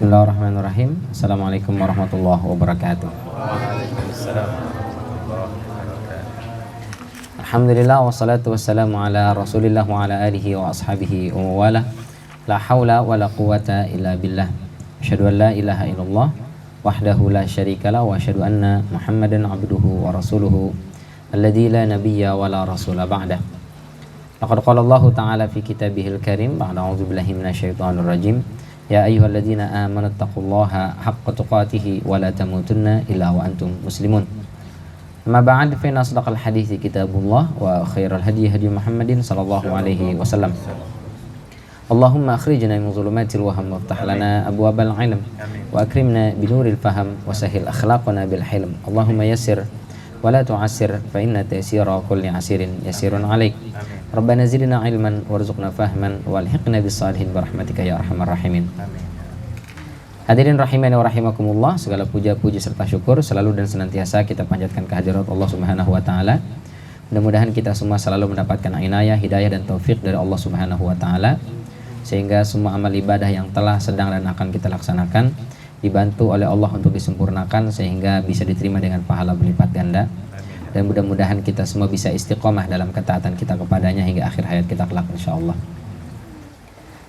Bismillahirrahmanirrahim. Assalamualaikum warahmatullahi wabarakatuh. Waalaikumsalam. Alhamdulillah wassalatu wassalamu ala Rasulillah wa ala alihi wa ashabihi wa wala. La haula wa la quwata illa billah. Asyhadu an la ilaha illallah wahdahu la syarikalah wa asyhadu anna Muhammadan abduhu wa rasuluhu alladzi la nabiyya wa la rasula ba'dah. Laqad qala Allah ta'ala fi kitabihil karim ba'da a'udzu billahi minasyaitonir rajim. Ya ayyuhalladzina amanu taqullaha haqqa tuqatih wa la tamutunna illa wa antum muslimun. Amma ba'd fa inna asdaqal hadithi kitabullah wa khairal hadi hadi Muhammadin sallallahu alaihi wasallam. Allahumma akhrijna min dhulumatil waham waftah lana abwabal ilm wa akrimna binuril faham wa sahhil akhlaqana bil hilm. Allahumma yassir wa la tu'assir fa inna taysira kulli asirin yasirun alaik. Rabbana zidna ilman warzuqna fahman walhiqna bis salihin birahmatika ya arhamar rahimin. Hadirin rahimani wa rahimakumullah, segala puja-puji serta syukur selalu dan senantiasa kita panjatkan kehadirat Allah Subhanahu wa taala. Mudah-mudahan kita semua selalu mendapatkan inayah, hidayah dan taufik dari Allah Subhanahu wa taala, sehingga semua amal ibadah yang telah, sedang dan akan kita laksanakan dibantu oleh Allah untuk disempurnakan sehingga bisa diterima dengan pahala berlipat ganda. Dan mudah-mudahan kita semua bisa istiqomah dalam ketaatan kita kepadanya hingga akhir hayat kita kelak insyaallah.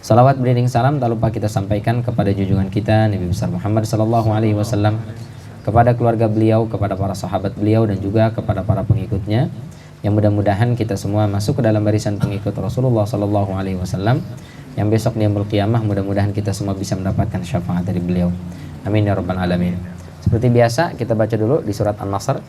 Salawat beriring salam tak lupa kita sampaikan kepada junjungan kita Nabi besar Muhammad sallallahu alaihi wasallam, kepada keluarga beliau, kepada para sahabat beliau dan juga kepada para pengikutnya. Yang mudah-mudahan kita semua masuk ke dalam barisan pengikut Rasulullah sallallahu alaihi wasallam yang besok di yaumul qiyamah mudah-mudahan kita semua bisa mendapatkan syafaat dari beliau. Amin ya rabbal alamin. Seperti biasa kita baca dulu di surat An-Nasr.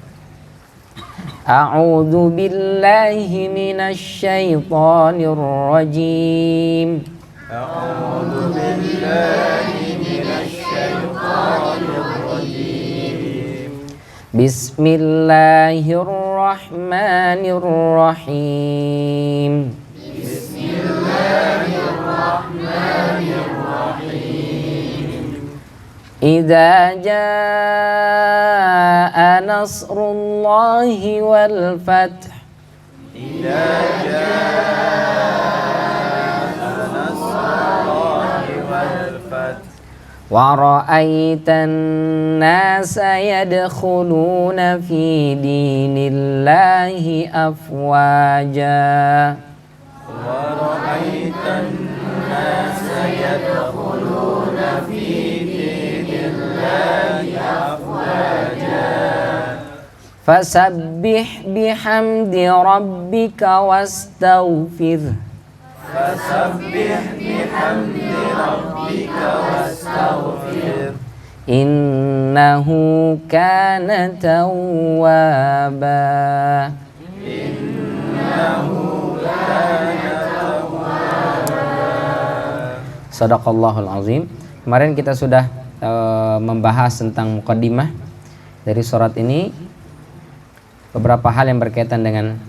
A'udzu billahi minasy syaithanir rajim. A'udzu billahi minasy syaithanir rajim. Bismillahirrahmanirrahim. Bismillahirrahmanirrahim. Idza jaa nasrullahi wal fath. Idza jaa nasrullahi wal fath. Wa ra'aitan nasa yadkhuluna fi dinillahi afwaja. Wa ra'aitan nasa yadkhuluna fi dinillahi afwaja. Fasabbih bihamdi rabbika wastaghfir. Fasabbih bihamdi rabbika wastaghfir. Innahu kana tawwaba. Innahu kana tawwaba. Shadaqallahul azim. Kemarin kita sudah membahas tentang muqaddimah dari surat ini, beberapa hal yang berkaitan dengan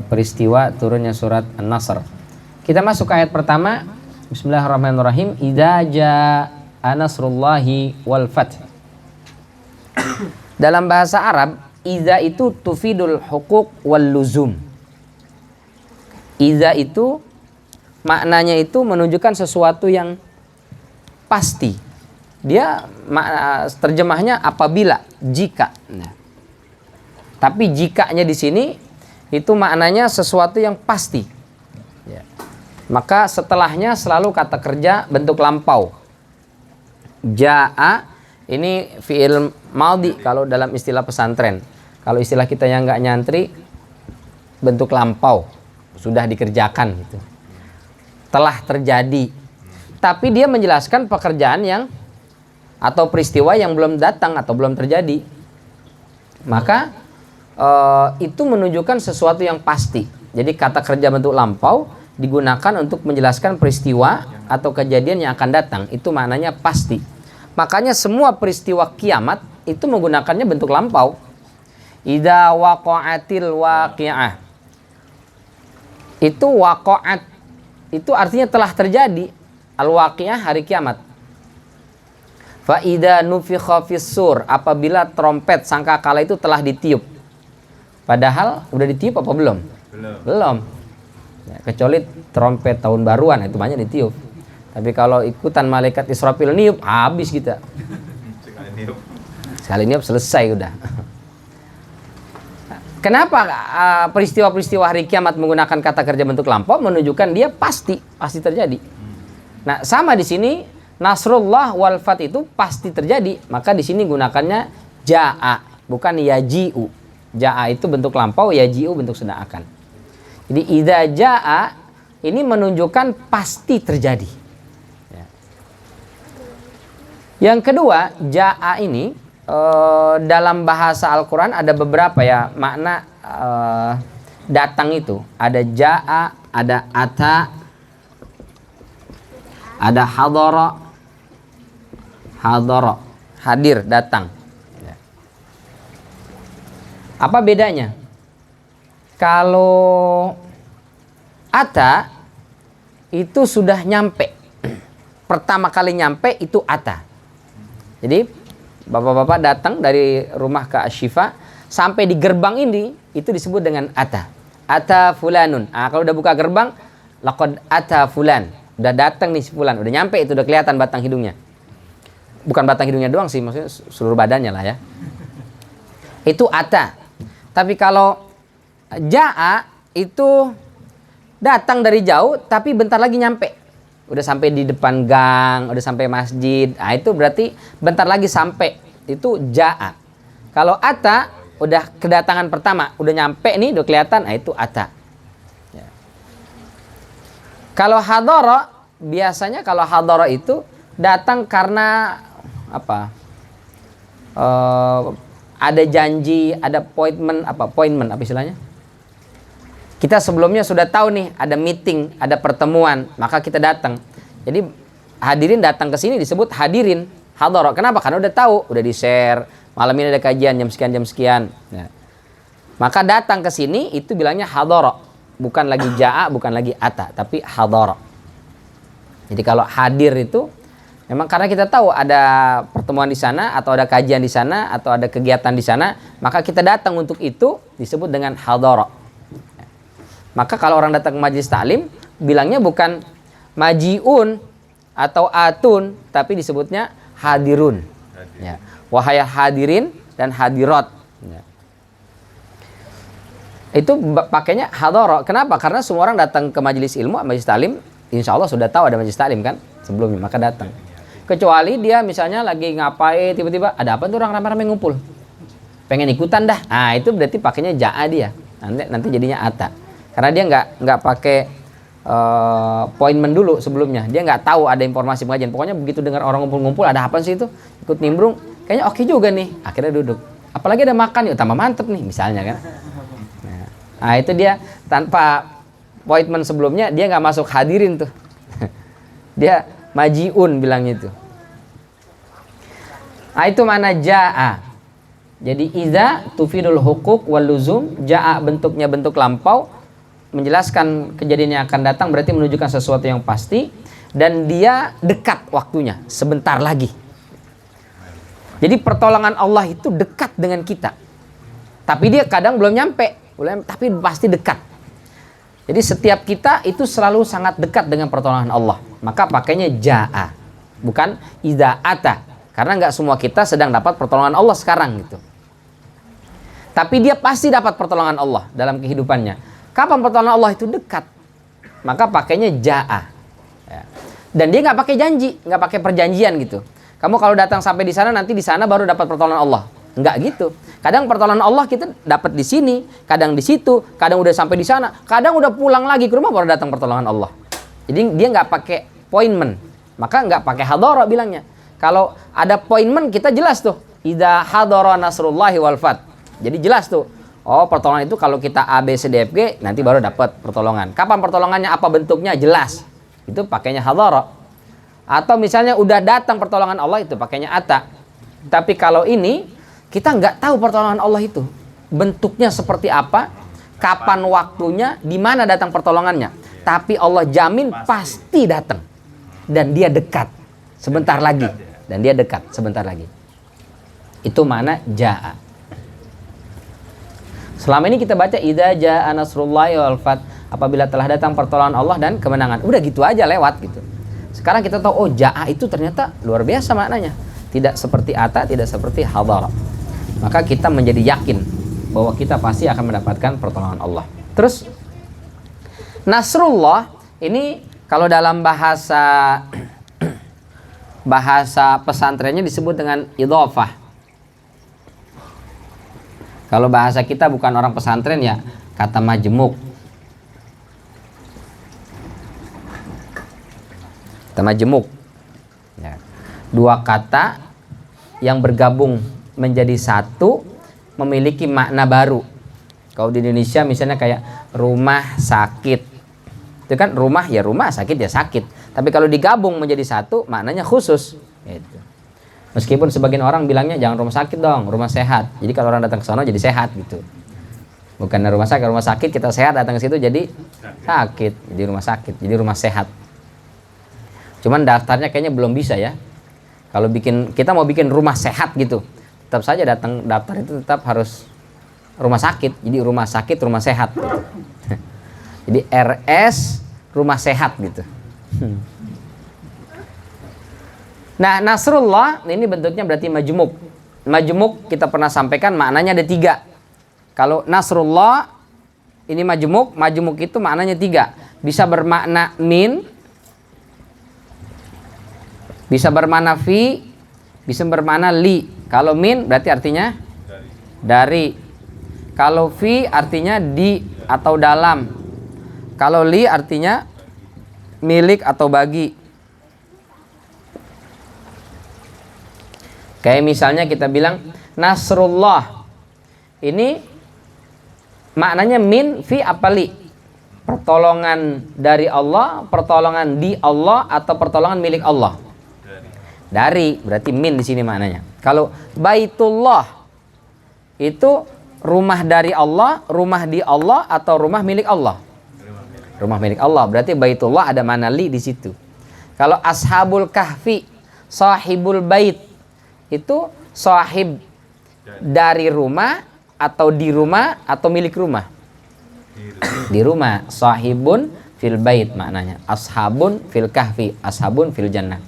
peristiwa turunnya surat An-Nasr. Kita masuk ke ayat pertama. Bismillahirrahmanirrahim. Idza jaa nasrullahi wal fath. Dalam bahasa Arab, idza itu tufidul huquq wal luzum. Idza itu maknanya itu menunjukkan sesuatu yang pasti. Dia terjemahnya apabila, jika. Nah, tapi jikanya di sini itu maknanya sesuatu yang pasti. Ya. Maka setelahnya selalu kata kerja bentuk lampau. Jaa ini fi'il madhi kalau dalam istilah pesantren. Kalau istilah kita yang nggak nyantri, bentuk lampau, sudah dikerjakan gitu. Telah terjadi. Tapi dia menjelaskan pekerjaan yang atau peristiwa yang belum datang atau belum terjadi. Maka itu menunjukkan sesuatu yang pasti. Jadi kata kerja bentuk lampau digunakan untuk menjelaskan peristiwa atau kejadian yang akan datang. Itu maknanya pasti. Makanya semua peristiwa kiamat itu menggunakannya bentuk lampau. Idza waqa'atil waqi'ah. Itu waqa'at. Itu artinya telah terjadi. Al-waqi'ah hari kiamat. Fa idza nufikha fis-sur, apabila trompet sangkakala itu telah ditiup. Padahal udah ditiup apa belum? Belum. Ya, kecuali trompet tahun baruan itu banyak ditiup. Tapi kalau ikutan malaikat Israfil niup, habis kita. Sekali niup selesai udah. Kenapa peristiwa-peristiwa hari kiamat menggunakan kata kerja bentuk lampau? Menunjukkan dia pasti terjadi. Nah, sama di sini Nasrullah wal fath itu pasti terjadi. Maka di sini gunakannya jaa, bukan yaji'u. Jaa itu bentuk lampau, yaji'u bentuk sedang akan. Jadi idza jaa ini menunjukkan pasti terjadi. Ya. Yang kedua, jaa ini dalam bahasa Al-Quran ada beberapa ya makna datang itu. Ada jaa, ada ata, ada hadara, hadir, datang. Ya. Apa bedanya? Kalau ata itu sudah nyampe, pertama kali nyampe itu ata. Jadi bapak-bapak datang dari rumah ke Asyifa sampai di gerbang ini itu disebut dengan ata. Ata fulanun. Kalau udah buka gerbang, laqad ata fulan. Udah datang nih si fulan, udah nyampe itu, udah kelihatan batang hidungnya. Bukan batang hidungnya doang sih, maksudnya seluruh badannya lah ya. Itu ata. Tapi kalau jaa itu datang dari jauh tapi bentar lagi nyampe. Udah sampai di depan gang, udah sampai masjid. Nah, itu berarti bentar lagi sampai. Itu jaa. Kalau ata udah kedatangan pertama, udah nyampe nih, udah kelihatan, nah itu ata. Ya. Kalau hadara, biasanya kalau hadara itu datang karena apa? Ada janji, ada appointment apa istilahnya? Kita sebelumnya sudah tahu nih ada meeting, ada pertemuan, maka kita datang. Jadi hadirin datang ke sini disebut hadirin, hadara. Kenapa? Karena udah tahu, udah di-share, malam ini ada kajian jam sekian. Ya. Maka datang ke sini itu bilangnya hadara. Bukan lagi jaa, bukan lagi ata, tapi hadara. Jadi kalau hadir itu memang karena kita tahu ada pertemuan di sana atau ada kajian di sana atau ada kegiatan di sana, maka kita datang untuk itu disebut dengan hadara. Maka kalau orang datang ke majelis taklim, bilangnya bukan majiun atau atun, tapi disebutnya hadirun. Ya. Wahai hadirin dan hadirat. Ya. Itu pakainya hadara. Kenapa? Karena semua orang datang ke majelis ilmu, majelis taklim, insya Allah sudah tahu ada majelis taklim kan sebelumnya, maka datang. Kecuali dia misalnya lagi ngapain, tiba-tiba ada apa tuh orang ramai-ramai ngumpul, pengen ikutan dah. Nah itu berarti pakainya jaa dia. Nanti jadinya ata. Karena dia nggak pakai appointment dulu sebelumnya. Dia nggak tahu ada informasi pengajian. Pokoknya begitu dengar orang ngumpul-ngumpul, ada apa sih itu? Ikut nimbrung, kayaknya oke juga nih. Akhirnya duduk. Apalagi ada makan, yuk tambah mantep nih misalnya kan. Nah itu dia tanpa appointment sebelumnya, dia nggak masuk hadirin tuh. Dia majiun bilangnya itu. Nah itu mana jaa. Jadi iza tufidul hukuk wal luzum, jaa bentuknya bentuk lampau, menjelaskan kejadian yang akan datang, berarti menunjukkan sesuatu yang pasti dan dia dekat waktunya, sebentar lagi. Jadi pertolongan Allah itu dekat dengan kita. Tapi dia kadang belum nyampe, tapi pasti dekat. Jadi setiap kita itu selalu sangat dekat dengan pertolongan Allah. Maka pakainya jaa, bukan idza ata. Karena nggak semua kita sedang dapat pertolongan Allah sekarang gitu. Tapi dia pasti dapat pertolongan Allah dalam kehidupannya. Kapan pertolongan Allah itu dekat? Maka pakainya jaa. Ya. Dan dia nggak pakai janji, nggak pakai perjanjian gitu. Kamu kalau datang sampai di sana, nanti di sana baru dapat pertolongan Allah. Nggak gitu. Kadang pertolongan Allah kita dapat di sini, kadang di situ, kadang udah sampai di sana, kadang udah pulang lagi ke rumah baru datang pertolongan Allah. Jadi dia nggak pakai appointment. Maka nggak pakai hadara bilangnya. Kalau ada appointment kita jelas tuh. Idza hadara nasrullahi wal fath. Jadi jelas tuh. Oh pertolongan itu kalau kita A, B, C, D, F, G nanti baru dapat pertolongan. Kapan pertolongannya, apa bentuknya, jelas. Itu pakainya hadara. Atau misalnya udah datang pertolongan Allah, itu pakainya ata. Tapi kalau ini kita nggak tahu pertolongan Allah itu bentuknya seperti apa, kapan waktunya, di mana datang pertolongannya. Tapi Allah jamin pasti datang dan dia dekat sebentar lagi. Dan dia dekat sebentar lagi. Itu mana jaa. Selama ini kita baca idza jaa nasrullahi wal fath, apabila telah datang pertolongan Allah dan kemenangan. Udah gitu aja lewat gitu. Sekarang kita tahu, oh ja'a itu ternyata luar biasa maknanya. Tidak seperti ata, tidak seperti hadara. Maka kita menjadi yakin bahwa kita pasti akan mendapatkan pertolongan Allah. Terus Nasrullah ini kalau dalam bahasa pesantrennya disebut dengan idhofah. Kalau bahasa kita bukan orang pesantren ya kata majemuk. Kata majemuk. Ya. Dua kata yang bergabung menjadi satu memiliki makna baru. Kalau di Indonesia misalnya kayak rumah sakit. Itu kan rumah ya rumah, sakit ya sakit. Tapi kalau digabung menjadi satu maknanya khusus. Gitu. Meskipun sebagian orang bilangnya jangan rumah sakit dong, rumah sehat. Jadi kalau orang datang ke sana jadi sehat gitu. Bukan rumah sakit kita sehat datang ke situ jadi sakit, jadi rumah sakit, jadi rumah sehat. Cuman daftarnya kayaknya belum bisa ya. Kalau kita mau bikin rumah sehat gitu, tetap saja daftar itu tetap harus rumah sakit. Jadi rumah sakit, rumah sehat. Gitu. Jadi RS rumah sehat gitu. Nah Nasrullah ini bentuknya berarti majmuk. Majmuk kita pernah sampaikan maknanya ada 3. Kalau Nasrullah ini majmuk itu maknanya 3. Bisa bermakna min, bisa bermakna fi, bisa bermakna li. Kalau min berarti artinya dari. Kalau fi artinya di atau dalam. Kalau li artinya milik atau bagi. Kayak misalnya kita bilang Nasrullah. Ini maknanya min fi apa li? Pertolongan dari Allah, pertolongan di Allah atau pertolongan milik Allah? Dari, berarti min di sini maknanya. Kalau Baitullah itu rumah dari Allah, rumah di Allah atau rumah milik Allah? Rumah milik Allah. Berarti Baitullah ada makna li di situ. Kalau Ashabul Kahfi, sahibul bait itu sahib dari rumah atau di rumah atau milik rumah? Di rumah. Sahibun fil bait maknanya. Ashabun fil kahfi, ashabun fil jannah.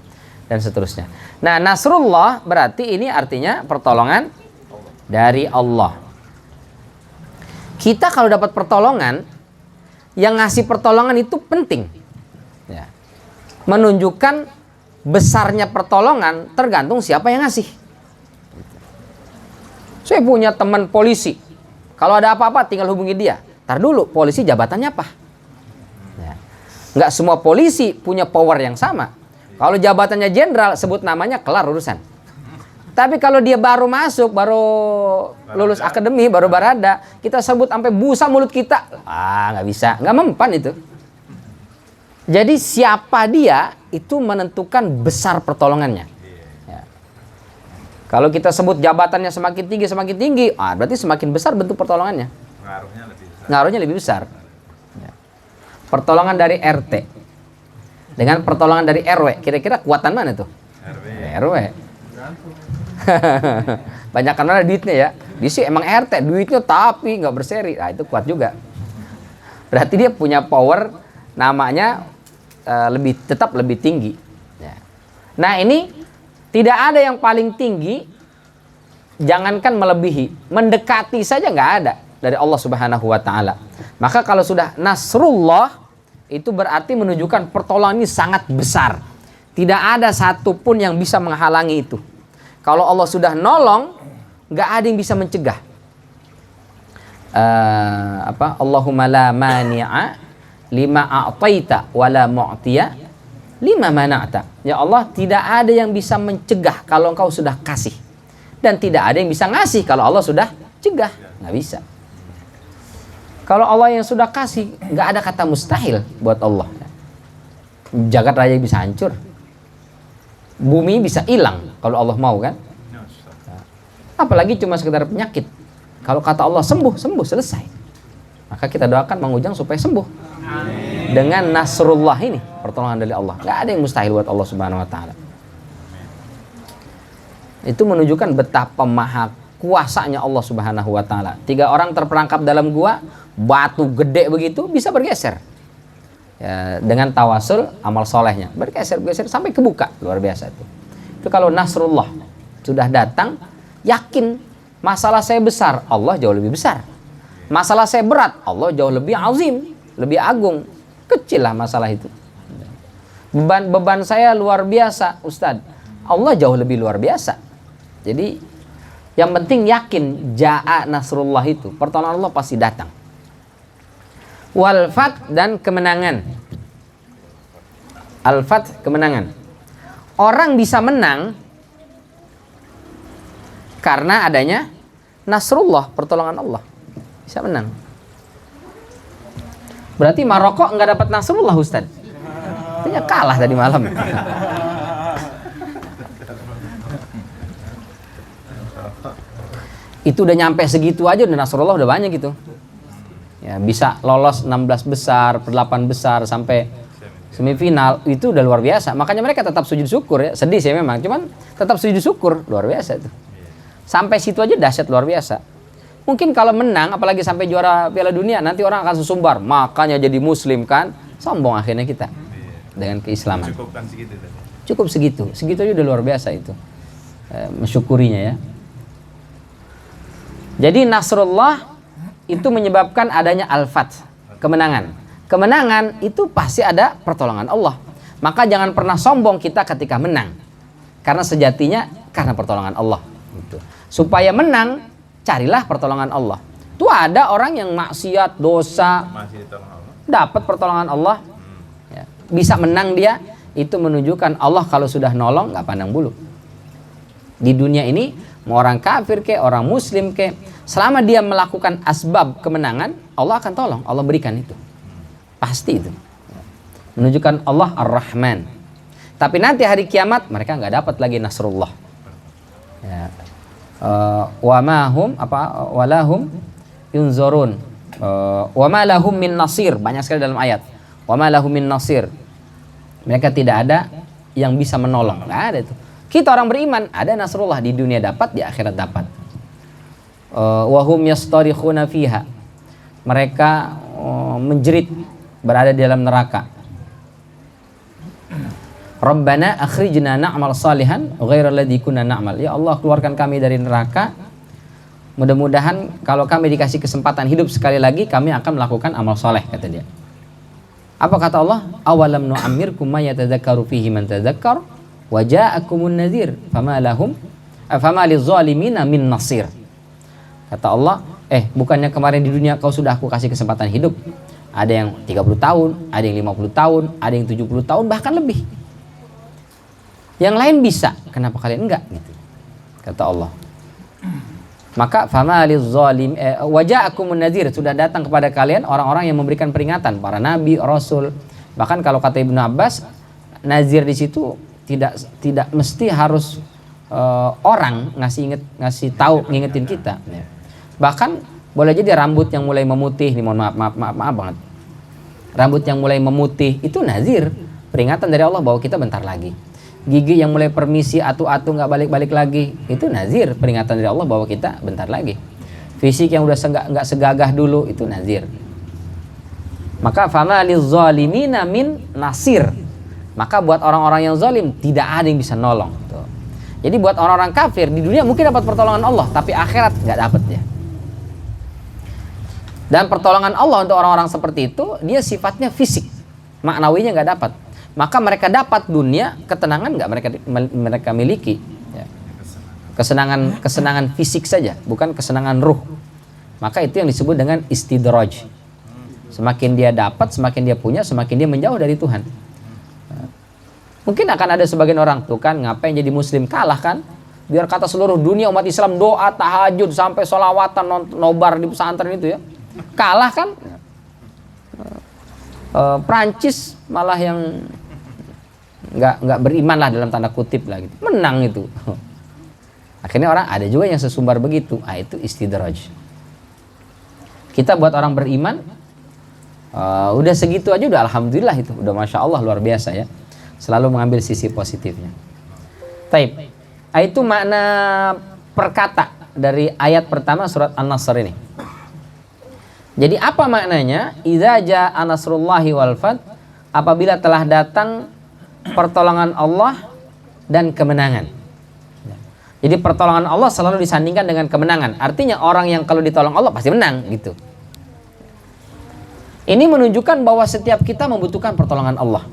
Dan seterusnya. Nah Nasrullah berarti ini artinya pertolongan dari Allah. Kita kalau dapat pertolongan, yang ngasih pertolongan itu penting ya. Menunjukkan besarnya pertolongan tergantung siapa yang ngasih. Saya punya teman polisi, kalau ada apa-apa tinggal hubungi dia. Tar dulu, polisi jabatannya apa ya. Nggak semua polisi punya power yang sama. Kalau jabatannya jenderal, sebut namanya, kelar urusan. Tapi kalau dia baru masuk, baru lulus akademi, baru barada, kita sebut sampai busa mulut kita, nggak bisa, nggak mempan itu. Jadi siapa dia itu menentukan besar pertolongannya. Ya. Kalau kita sebut jabatannya semakin tinggi, berarti semakin besar bentuk pertolongannya. Ngaruhnya lebih besar. Ya. Pertolongan dari RT dengan pertolongan dari RW, kira-kira kuatan mana tuh? RW. Banyak kan mana duitnya ya. Di sini emang RT duitnya tapi nggak berseri. Nah itu kuat juga. Berarti dia punya power namanya tetap lebih tinggi. Ya. Nah ini tidak ada yang paling tinggi. Jangankan melebihi, mendekati saja nggak ada dari Allah Subhanahu Wa Taala. Maka kalau sudah Nasrullah itu berarti menunjukkan pertolongan ini sangat besar. Tidak ada satupun yang bisa menghalangi itu. Kalau Allah sudah nolong, nggak ada yang bisa mencegah. Allahumma la mani'a lima a'taita wa la mu'tiya lima mana'ta. Ya Allah, tidak ada yang bisa mencegah kalau engkau sudah kasih. Dan tidak ada yang bisa ngasih kalau Allah sudah cegah. Nggak bisa. Kalau Allah yang sudah kasih, nggak ada kata mustahil buat Allah. Jagat raya bisa hancur, bumi bisa hilang kalau Allah mau kan. Apalagi cuma sekedar penyakit. Kalau kata Allah sembuh selesai. Maka kita doakan Mang Ujang supaya sembuh. Dengan Nasrullah ini, pertolongan dari Allah. Nggak ada yang mustahil buat Allah Subhanahu Wa Taala. Itu menunjukkan betapa maha kuasanya Allah Subhanahu Wa Taala. 3 orang terperangkap dalam gua, batu gede begitu bisa bergeser. Ya, dengan tawasul amal solehnya bergeser-geser sampai kebuka, luar biasa itu. Itu kalau nasrullah sudah datang, yakin masalah saya besar, Allah jauh lebih besar. Masalah saya berat, Allah jauh lebih azim, lebih agung. Kecil lah masalah itu. Beban saya luar biasa, Ustadz, Allah jauh lebih luar biasa. Jadi yang penting yakin ja'a nasrullah itu, pertolongan Allah pasti datang. Wal fath dan kemenangan. Al fath, kemenangan. Orang bisa menang karena adanya nasrullah, pertolongan Allah. Bisa menang. Berarti Maroko nggak dapat nasrullah, Ustaz. Artinya kalah tadi malam. Itu udah nyampe segitu aja, udah nasrullah udah banyak gitu. Ya, bisa lolos 16 besar, 8 besar sampai semifinal, itu udah luar biasa. Makanya mereka tetap sujud syukur ya. Sedih sih memang, cuman tetap sujud syukur, luar biasa itu. Sampai situ aja dahsyat luar biasa. Mungkin kalau menang, apalagi sampai juara Piala Dunia, nanti orang akan sesumbar. Makanya jadi muslim kan, sombong akhirnya kita dengan keislaman. Cukup segitu, segitu aja udah luar biasa itu. Mensyukurinya ya. Jadi nasrullah itu menyebabkan adanya al-fath, kemenangan. Kemenangan itu pasti ada pertolongan Allah. Maka jangan pernah sombong kita ketika menang. Karena sejatinya karena pertolongan Allah. Gitu. Supaya menang, carilah pertolongan Allah. Tuh ada orang yang maksiat, dosa, dapat pertolongan Allah. Ya, bisa menang dia, itu menunjukkan Allah kalau sudah nolong nggak pandang bulu. Di dunia ini, mau orang kafir ke, orang muslim ke, selama dia melakukan asbab kemenangan, Allah akan tolong, Allah berikan itu. Pasti itu. Menunjukkan Allah Ar-Rahman. Tapi nanti hari kiamat mereka nggak dapat lagi nasrullah. Ya. Walahum yunzurun. Wa ma lahum min nasir, banyak sekali dalam ayat. Wa ma lahum min nasir. Mereka tidak ada yang bisa menolong. Nggak ada itu. Kita orang beriman ada nasrullah, di dunia dapat, di akhirat dapat. Wahum yastarikhuna fiha. Mereka menjerit berada di dalam neraka. Rabbana akhrijna na'mal salihan ghairal ladzi kunna na'mal. Ya Allah, keluarkan kami dari neraka. Mudah-mudahan kalau kami dikasih kesempatan hidup sekali lagi, kami akan melakukan amal soleh, kata dia. Apa kata Allah? Awalam nu'ammirkum ma yatadzakkaru fihi man tadzakkar wa ja'akumun nadhir fama lizzalimina min nasir. Kata Allah, bukannya kemarin di dunia kau sudah aku kasih kesempatan hidup? Ada yang 30 tahun, ada yang 50 tahun, ada yang 70 tahun, bahkan lebih. Yang lain bisa, kenapa kalian enggak? Gitu. Kata Allah. Maka fama lizzalim wa ja'akumun nadhir, sudah datang kepada kalian orang-orang yang memberikan peringatan, para nabi, rasul. Bahkan kalau kata Ibnu Abbas, nazir di situ tidak mesti harus orang ngasih tahu, ngingetin kita. Bahkan boleh jadi rambut yang mulai memutih, nih mohon maaf banget. Rambut yang mulai memutih itu nazir, peringatan dari Allah bahwa kita bentar lagi. Gigi yang mulai permisi, atu-atu nggak balik-balik lagi, itu nazir, peringatan dari Allah bahwa kita bentar lagi. Fisik yang udah nggak segagah dulu, itu nazir. Maka fama lizzalimina min nasir. Maka buat orang-orang yang zalim tidak ada yang bisa nolong. Tuh. Jadi buat orang-orang kafir di dunia mungkin dapat pertolongan Allah, tapi akhirat nggak dapat ya. Dan pertolongan Allah untuk orang-orang seperti itu, dia sifatnya fisik, maknawinya nggak dapat. Maka mereka dapat dunia, ketenangan nggak mereka miliki. Ya. Kesenangan fisik saja, bukan kesenangan ruh. Maka itu yang disebut dengan istidraj. Semakin dia dapat, semakin dia punya, semakin dia menjauh dari Tuhan. Mungkin akan ada sebagian orang tuh kan, ngapain jadi muslim, kalah kan? Biar kata seluruh dunia umat Islam doa tahajud sampai sholawatan nobar di pesantren itu ya, kalah kan? Prancis malah yang nggak beriman lah dalam tanda kutip lah gitu, menang itu. Akhirnya orang ada juga yang sesumbar begitu. Itu istidraj. Kita buat orang beriman udah segitu aja udah alhamdulillah, itu udah masya Allah luar biasa ya. Selalu mengambil sisi positifnya. Taib. Itu makna perkata dari ayat pertama surat An-Nasr ini. Jadi apa maknanya? Idza jaa nasrullahi wal fath apabila telah datang pertolongan Allah dan kemenangan. Jadi pertolongan Allah selalu disandingkan dengan kemenangan. Artinya orang yang kalau ditolong Allah pasti menang gitu. Ini menunjukkan bahwa setiap kita membutuhkan pertolongan Allah.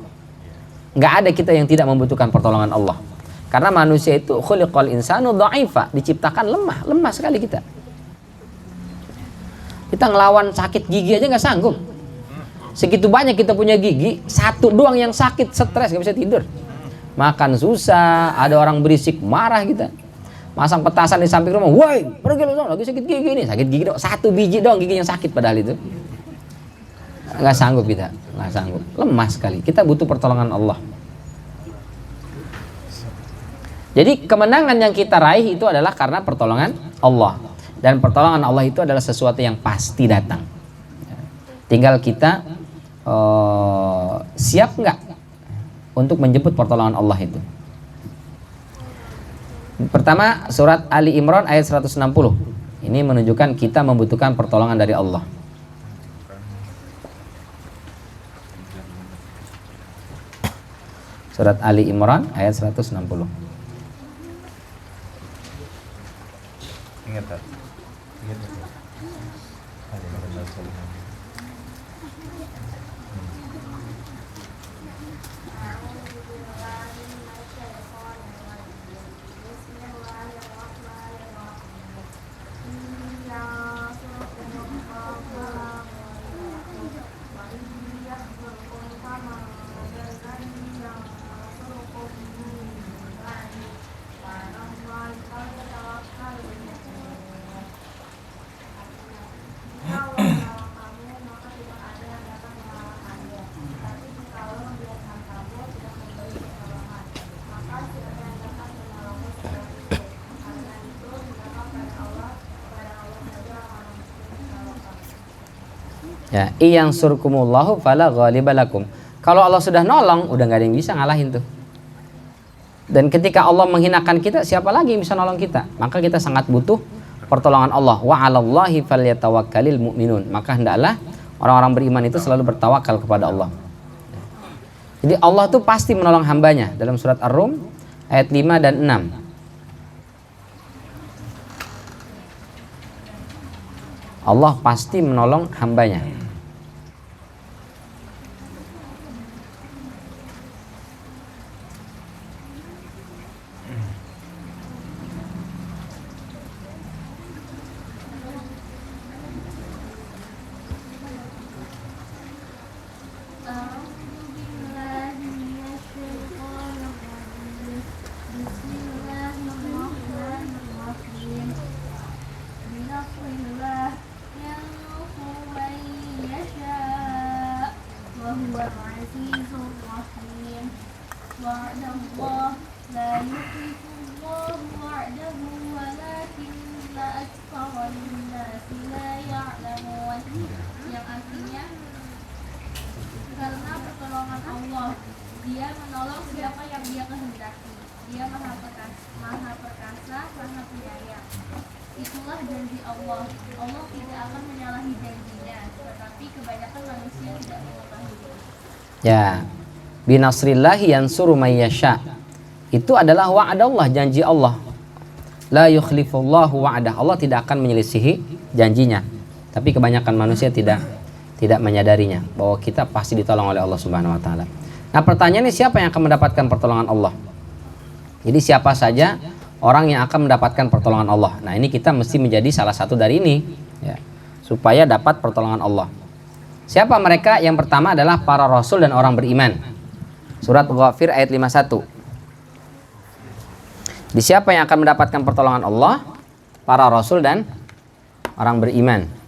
Nggak ada kita yang tidak membutuhkan pertolongan Allah. Karena manusia itu khuliqal insanu dha'ifa, diciptakan lemah sekali kita. Kita ngelawan sakit gigi aja nggak sanggup. Segitu banyak kita punya gigi, satu doang yang sakit, stres, nggak bisa tidur. Makan susah, ada orang berisik, marah kita. Masang petasan di samping rumah, woi, pergi lu dong, lagi sakit gigi nih, sakit gigi dong, satu biji dong gigi yang sakit padahal itu. Nggak sanggup kita, nggak sanggup, lemah sekali. Kita butuh pertolongan Allah. Jadi kemenangan yang kita raih itu adalah karena pertolongan Allah. Dan pertolongan Allah itu adalah sesuatu yang pasti datang. Tinggal kita siap nggak untuk menjemput pertolongan Allah itu. Pertama, surat Ali Imran ayat 160. Ini menunjukkan kita membutuhkan pertolongan dari Allah. Surat Ali Imran ayat 160. Ingat tak? Ya, iyang surkumullahu fala ghalibalakum. Kalau Allah sudah nolong, udah nggak ada yang bisa ngalahin tuh. Dan ketika Allah menghinakan kita, siapa lagi yang bisa nolong kita? Maka kita sangat butuh pertolongan Allah. Wa 'alallahi falyatawakkalul mu'minun. Maka hendaklah orang-orang beriman itu selalu bertawakal kepada Allah. Jadi Allah tuh pasti menolong hambanya. Dalam surat Ar-Rum ayat 5 dan 6. Allah pasti menolong hambanya. Yang artinya karena pertolongan Allah, Dia menolong siapa yang Dia kehendaki. Dia maha perkasa, maha penyayang. Itulah janji Allah. Allah tidak akan menyalahi janjinya, tetapi kebanyakan manusia tidak mengetahui. Ya, binasrillahi yansuru may yasha. Itu adalah wa'adallah, janji Allah. La yukhlifullahu wa'adah. Allah tidak akan menyelisihi janjinya. Tapi kebanyakan manusia tidak menyadarinya bahwa kita pasti ditolong oleh Allah Subhanahu wa taala. Nah, pertanyaannya siapa yang akan mendapatkan pertolongan Allah? Jadi siapa saja orang yang akan mendapatkan pertolongan Allah. Nah, ini kita mesti menjadi salah satu dari ini ya, supaya dapat pertolongan Allah. Siapa mereka? Yang pertama adalah para rasul dan orang beriman. Surat Ghafir ayat 51. Di siapa yang akan mendapatkan pertolongan Allah? Para rasul dan orang beriman.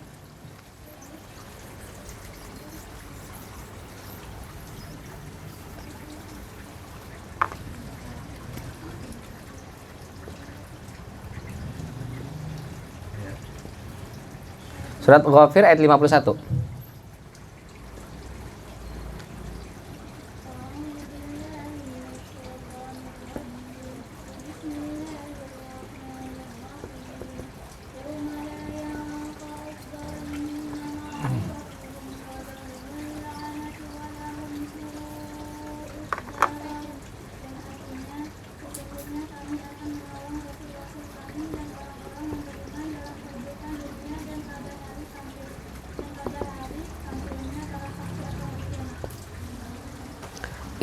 Surat Ghafir ayat 51. akan menolong rasul-rasul kami dan orang-orang yang beriman dalam kehidupan dunia dan pada hari tampilnya para saksi atau kiamat.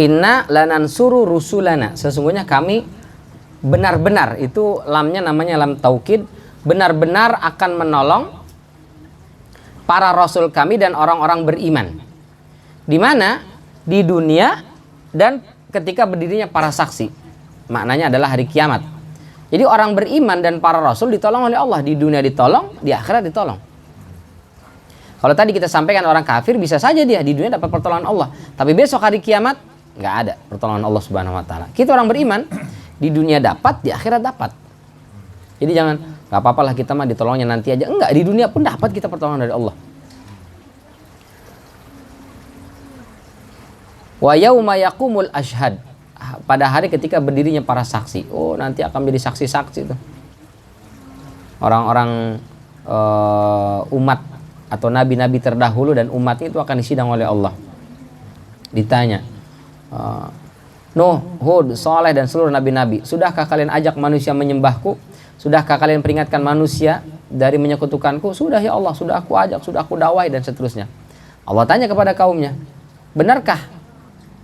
Inna lanansuru rusulana. Sesungguhnya kami benar-benar, itu lamnya namanya lam taukid, benar-benar akan menolong para rasul kami dan orang-orang beriman. Di mana? Di dunia dan ketika berdirinya para saksi. Maknanya adalah hari kiamat. Jadi orang beriman dan para rasul ditolong oleh Allah. Di dunia ditolong, di akhirat ditolong. Kalau tadi kita sampaikan orang kafir bisa saja dia di dunia dapat pertolongan Allah, tapi besok hari kiamat nggak ada pertolongan Allah Subhanahu Wa Taala. Kita orang beriman di dunia dapat, di akhirat dapat. Jadi jangan nggak apa-apa lah kita mah ditolongnya nanti aja. Enggak, di dunia pun dapat kita pertolongan dari Allah. Wa yauma yaqumul ashhad. Pada hari ketika berdirinya para saksi. Oh, nanti akan menjadi saksi-saksi tuh. Orang-orang umat atau nabi-nabi terdahulu dan umatnya itu akan disidang oleh Allah. Ditanya, Nuh, Hud, Saleh dan seluruh nabi-nabi, sudahkah kalian ajak manusia menyembahku? Sudahkah kalian peringatkan manusia dari menyekutukanku? Sudah ya Allah, sudah aku ajak, sudah aku dakwai dan seterusnya. Allah tanya kepada kaumnya, benarkah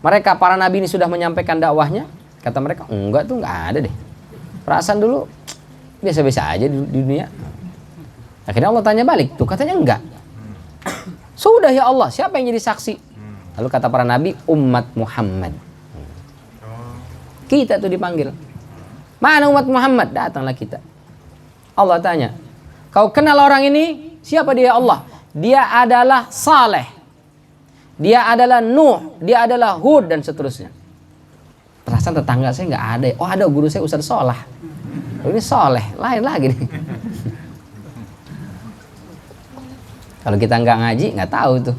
mereka para nabi ini sudah menyampaikan dakwahnya? Kata mereka, enggak tuh, enggak ada deh. Perasaan dulu biasa-biasa aja di dunia. Akhirnya Allah tanya balik, tuh katanya enggak. Sudah ya Allah, siapa yang jadi saksi? Lalu kata para nabi, umat Muhammad. Kita tuh dipanggil. Mana umat Muhammad? Datanglah kita. Allah tanya, kau kenal orang ini? Siapa dia Allah? Dia adalah Saleh. Dia adalah Nuh, dia adalah Hud dan seterusnya. Perasaan tetangga saya nggak ada. Oh ada, guru saya Ustaz Solah. Oh, ini Soleh, lain lagi nih. Kalau kita nggak ngaji nggak tahu tuh.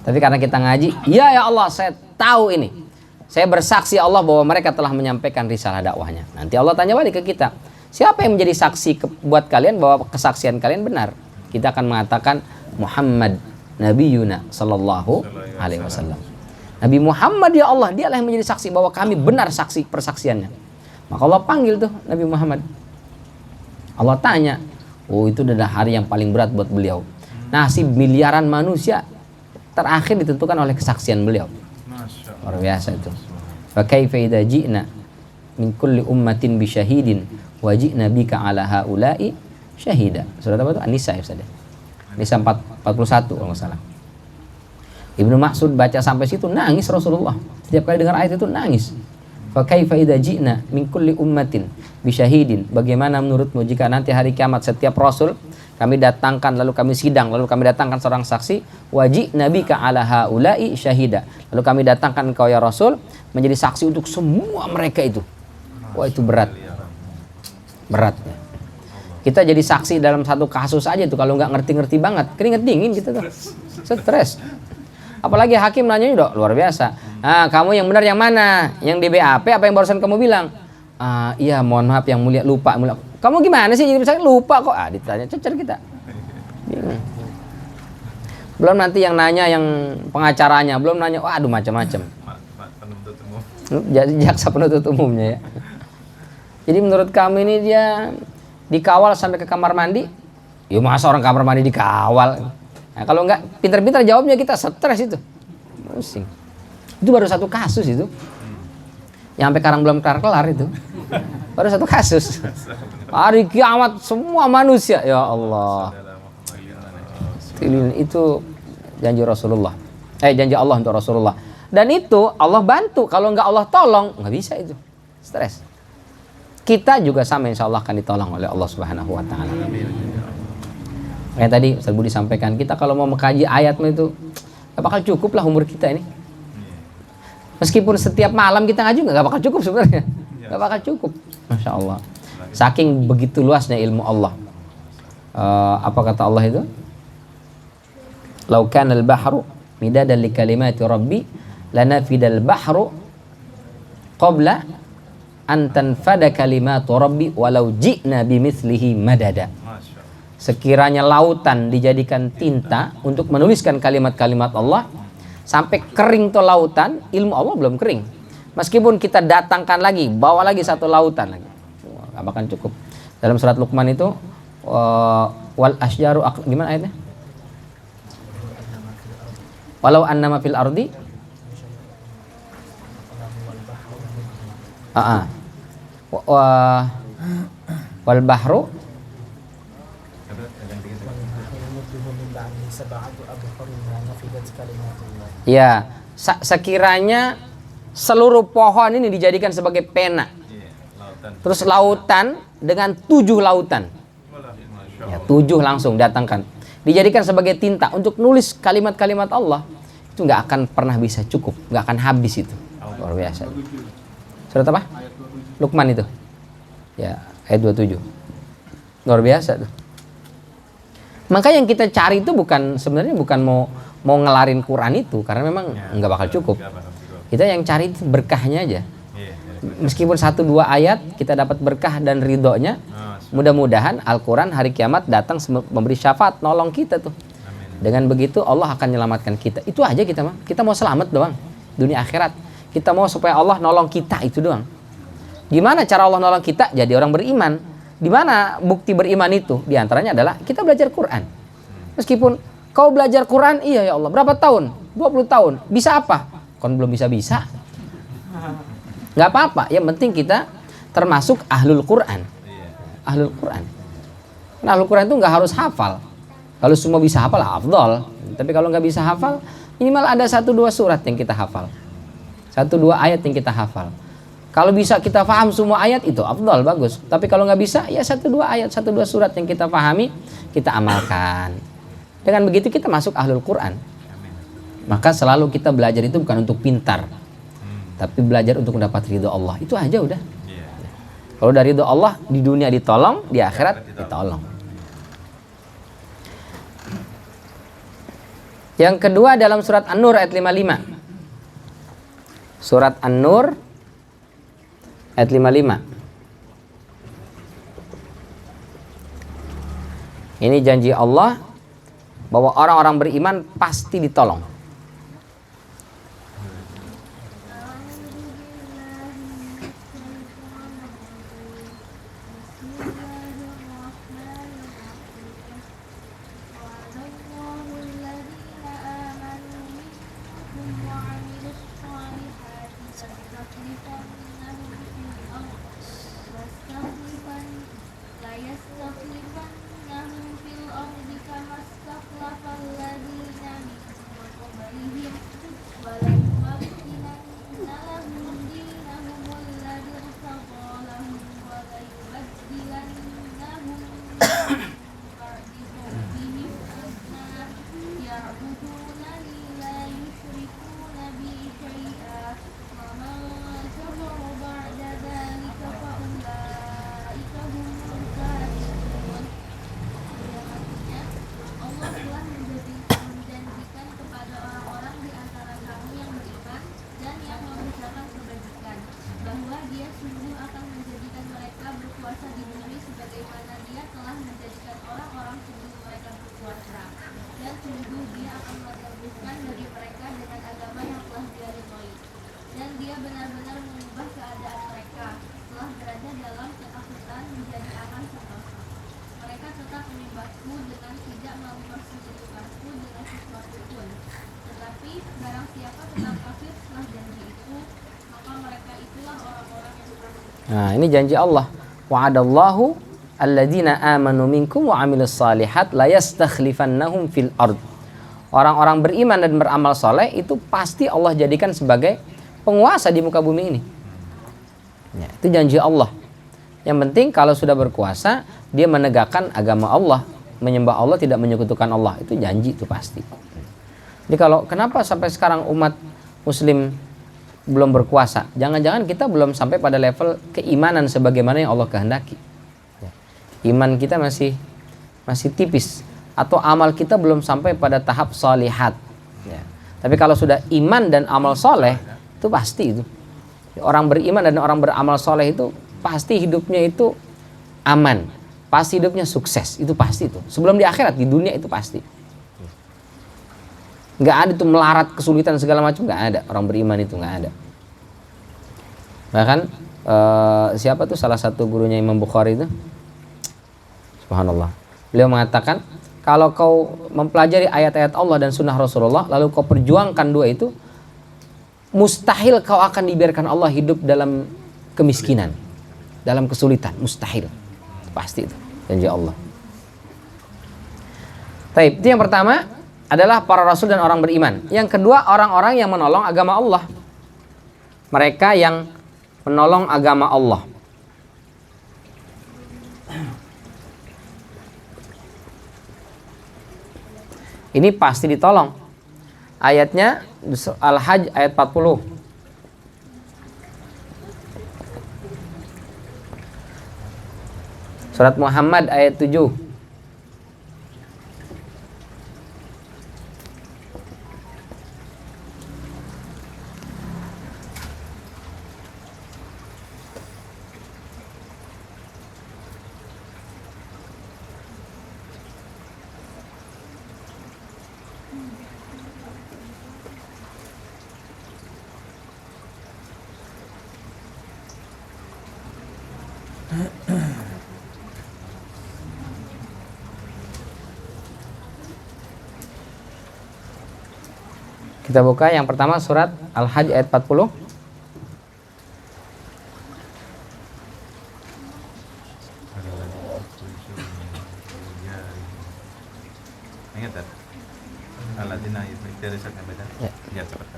Tapi karena kita ngaji, ya Allah saya tahu ini. Saya bersaksi Allah bahwa mereka telah menyampaikan risalah dakwahnya. Nanti Allah tanya balik ke kita, siapa yang menjadi saksi buat kalian bahwa kesaksian kalian benar? Kita akan mengatakan Muhammad Nabiyuna sallallahu alaihi wasallam. Nabi Muhammad ya Allah, dialah yang menjadi saksi bahwa kami benar saksi persaksiannya. Maka Allah panggil tuh Nabi Muhammad. Allah tanya, oh itu adalah hari yang paling berat buat beliau. Nasib miliaran manusia terakhir ditentukan oleh kesaksian beliau. Luar biasa itu. Fa kaifa idza ji'na min kulli ummatin bi syahidin wa ji'na bika ala haula'i syahida. Surat apa itu? An-Nisa ya Ustaz. Nisa 41 kalau nggak salah. Ibnu Mas'ud baca sampai situ nangis Rasulullah. Setiap kali dengar ayat itu nangis. Fa kaifa idza ji'na min kulli ummatin bi syahidin. Bagaimana menurutmu jika nanti hari kiamat setiap rasul kami datangkan lalu kami sidang lalu kami datangkan seorang saksi, wajib nabika ala haula'i syahida. Lalu kami datangkan engkau ya Rasul menjadi saksi untuk semua mereka itu. Wah itu berat. Berat ya. Kita jadi saksi dalam satu kasus aja tuh kalau nggak ngerti-ngerti banget, keringet dingin kita tuh. Stres. Apalagi hakim nanya udah luar biasa. Ah, kamu yang benar yang mana? Yang di BAP apa yang barusan kamu bilang? Iya mohon maaf yang mulia lupa. Kamu gimana sih jadi misalnya lupa kok? Ditanya cecer kita. Bingung. Belum nanti yang nanya yang pengacaranya, belum nanya, waduh macam-macam. Jadi jaksa penuntut umumnya ya. Jadi menurut kamu ini dia dikawal sampai ke kamar mandi? Ya masa orang kamar mandi dikawal? Nah, kalau enggak pintar-pintar jawabnya kita stres itu. Pusing. Itu baru satu kasus itu. Yang sampai sekarang belum kelar-kelar itu. Baru satu kasus. Hari kiamat semua manusia, ya Allah. Itu janji Rasulullah. Janji Allah untuk Rasulullah. Dan itu Allah bantu. Kalau enggak Allah tolong, enggak bisa itu. Stres. Kita juga sama insya Allah akan ditolong oleh Allah Subhanahu wa taala. Kayak tadi Ustaz Budi sampaikan, kita kalau mau mengkaji ayat itu enggak bakal cukup lah umur kita ini. Meskipun setiap malam kita ngaji enggak bakal cukup sebenarnya. Enggak bakal cukup. Masya Allah. Saking begitu luasnya ilmu Allah. Apa kata Allah itu? Lau kana al-bahru midadan li kalimati rabbi lanafidal bahru qabla an tanfada kalimatu rabbi walau ji'na bimithlihi madada. Sekiranya lautan dijadikan tinta untuk menuliskan kalimat-kalimat Allah, sampai kering tuh lautan, ilmu Allah belum kering. Meskipun kita datangkan lagi, bawa lagi satu lautan lagi. nggak bakal cukup. Dalam surat Luqman itu wal asjaru gimana ayatnya? Walau annama fil ardi wal bahru ya, sekiranya seluruh pohon ini dijadikan sebagai pena, terus lautan dengan 7 lautan, ya 7 langsung datangkan, dijadikan sebagai tinta untuk nulis kalimat-kalimat Allah, itu nggak akan pernah bisa cukup, nggak akan habis itu. Luar biasa. Surat apa? Luqman itu. Ya, ayat 27. Luar biasa tuh. Maka yang kita cari itu sebenarnya bukan mau ngelarin Quran itu, karena memang nggak bakal cukup. Kita yang cari itu berkahnya aja. Meskipun 1-2 ayat kita dapat berkah dan ridhonya, mudah-mudahan Al-Quran hari kiamat datang memberi syafaat, nolong kita tuh. Dengan begitu Allah akan menyelamatkan kita. Itu aja kita mah. Kita mau selamat doang dunia akhirat. Kita mau supaya Allah nolong kita, itu doang. Gimana cara Allah nolong kita? Jadi orang beriman. Di mana bukti beriman itu? Di antaranya adalah kita belajar Quran. Meskipun kau belajar Quran, iya ya Allah, berapa tahun? 20 tahun. Bisa apa? Kon belum bisa-bisa. Nggak apa-apa, yang penting kita termasuk ahlul Quran. Ahlul Quran. Nah, ahlul Quran itu nggak harus hafal. Kalau semua bisa hafal, afdol. Tapi kalau nggak bisa hafal, minimal ada 1-2 surat yang kita hafal. 1-2 ayat yang kita hafal. Kalau bisa kita paham semua ayat itu afdal, bagus. Tapi kalau nggak bisa, ya 1-2 ayat, 1-2 surat yang kita pahami, kita amalkan. Dengan begitu kita masuk ahlul Quran. Maka selalu kita belajar itu bukan untuk pintar, tapi belajar untuk mendapat ridho Allah. Itu aja udah. Kalau dari ridho Allah, di dunia ditolong, di akhirat ditolong. Yang kedua dalam surat An-Nur ayat 55. Surat An-Nur ayat 55. Ini janji Allah bahwa orang-orang beriman pasti ditolong. Nah, ini janji Allah. Wa'adallahu alladzina amanu minkum wa 'amilus shalihat la yastakhlifannahum fil ard. Orang-orang beriman dan beramal soleh itu pasti Allah jadikan sebagai penguasa di muka bumi ini. Ya, itu janji Allah. Yang penting kalau sudah berkuasa, dia menegakkan agama Allah, menyembah Allah, tidak menyekutukan Allah. Itu janji itu pasti. Jadi kalau kenapa sampai sekarang umat muslim belum berkuasa? Jangan-jangan kita belum sampai pada level keimanan sebagaimana yang Allah kehendaki. Iman kita masih tipis, atau amal kita belum sampai pada tahap sholihat. Ya. Tapi kalau sudah iman dan amal soleh, itu pasti itu. Orang beriman dan orang beramal soleh itu pasti hidupnya itu aman, pasti hidupnya sukses, itu pasti itu. Sebelum di akhirat, di dunia itu pasti. Nggak ada tuh melarat, kesulitan segala macam, nggak ada. Orang beriman itu nggak ada. Bahkan Siapa tuh salah satu gurunya Imam Bukhari itu? Subhanallah. Beliau mengatakan, kalau kau mempelajari ayat-ayat Allah dan sunnah Rasulullah, lalu kau perjuangkan dua itu, mustahil kau akan dibiarkan Allah hidup dalam kemiskinan, dalam kesulitan. Mustahil. Pasti itu janji Allah. Baik, itu yang pertama adalah para rasul dan orang beriman. Yang kedua, orang-orang yang menolong agama Allah. Mereka yang menolong agama Allah. Ini pasti ditolong. Ayatnya Al-Hajj ayat 40. Surat Muhammad ayat 7. Kita buka yang pertama surat Al-Hajj ayat 40. Ingat tak? Alladzina dari saat yang baca. Ya, cepat.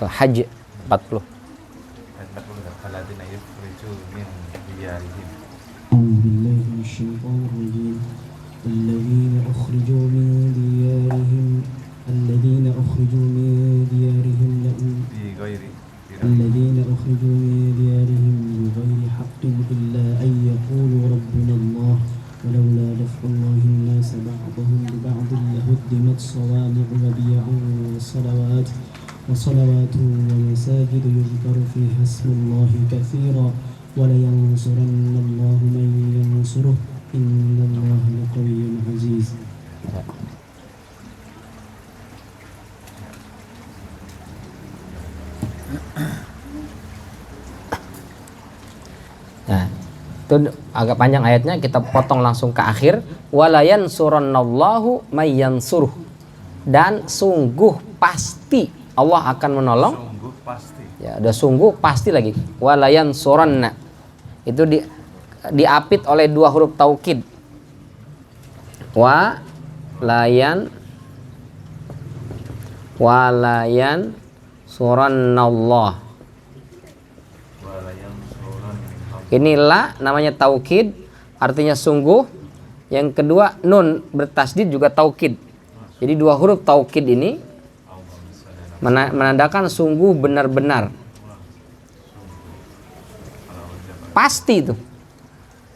Al-Hajj 40. Ayat 40 kan. Alladzina yukhriju min diyarihim. أعوذ بالله من الشيطان الرجيم الذين أخرجوا من ديارهم الذين أخرجوا من ديارهم Di ghairi الذين أخرجوا من ديارهم بغير حق إلا أن يقولوا ربنا الله ولولا دفع الله الناس بعضهم ببعض لهدمت صوامع وبيع وصلوات ومساجد يذكر فيها اسم الله كثيرا ولينصرن الله من ينصره إن الله لقوي عزيز. Nah, itu agak panjang ayatnya, kita potong langsung ke akhir. Walayan surannallahu mayyansuruh, dan sungguh pasti Allah akan menolong. sungguh pasti. Ya, ada sungguh pasti lagi. Walayan suranna itu diapit oleh dua huruf taukid. Walayan surannallah. Ini la namanya taukid, artinya sungguh. Yang kedua nun bertasdid juga taukid. Jadi dua huruf taukid ini menandakan sungguh benar-benar. Pasti itu.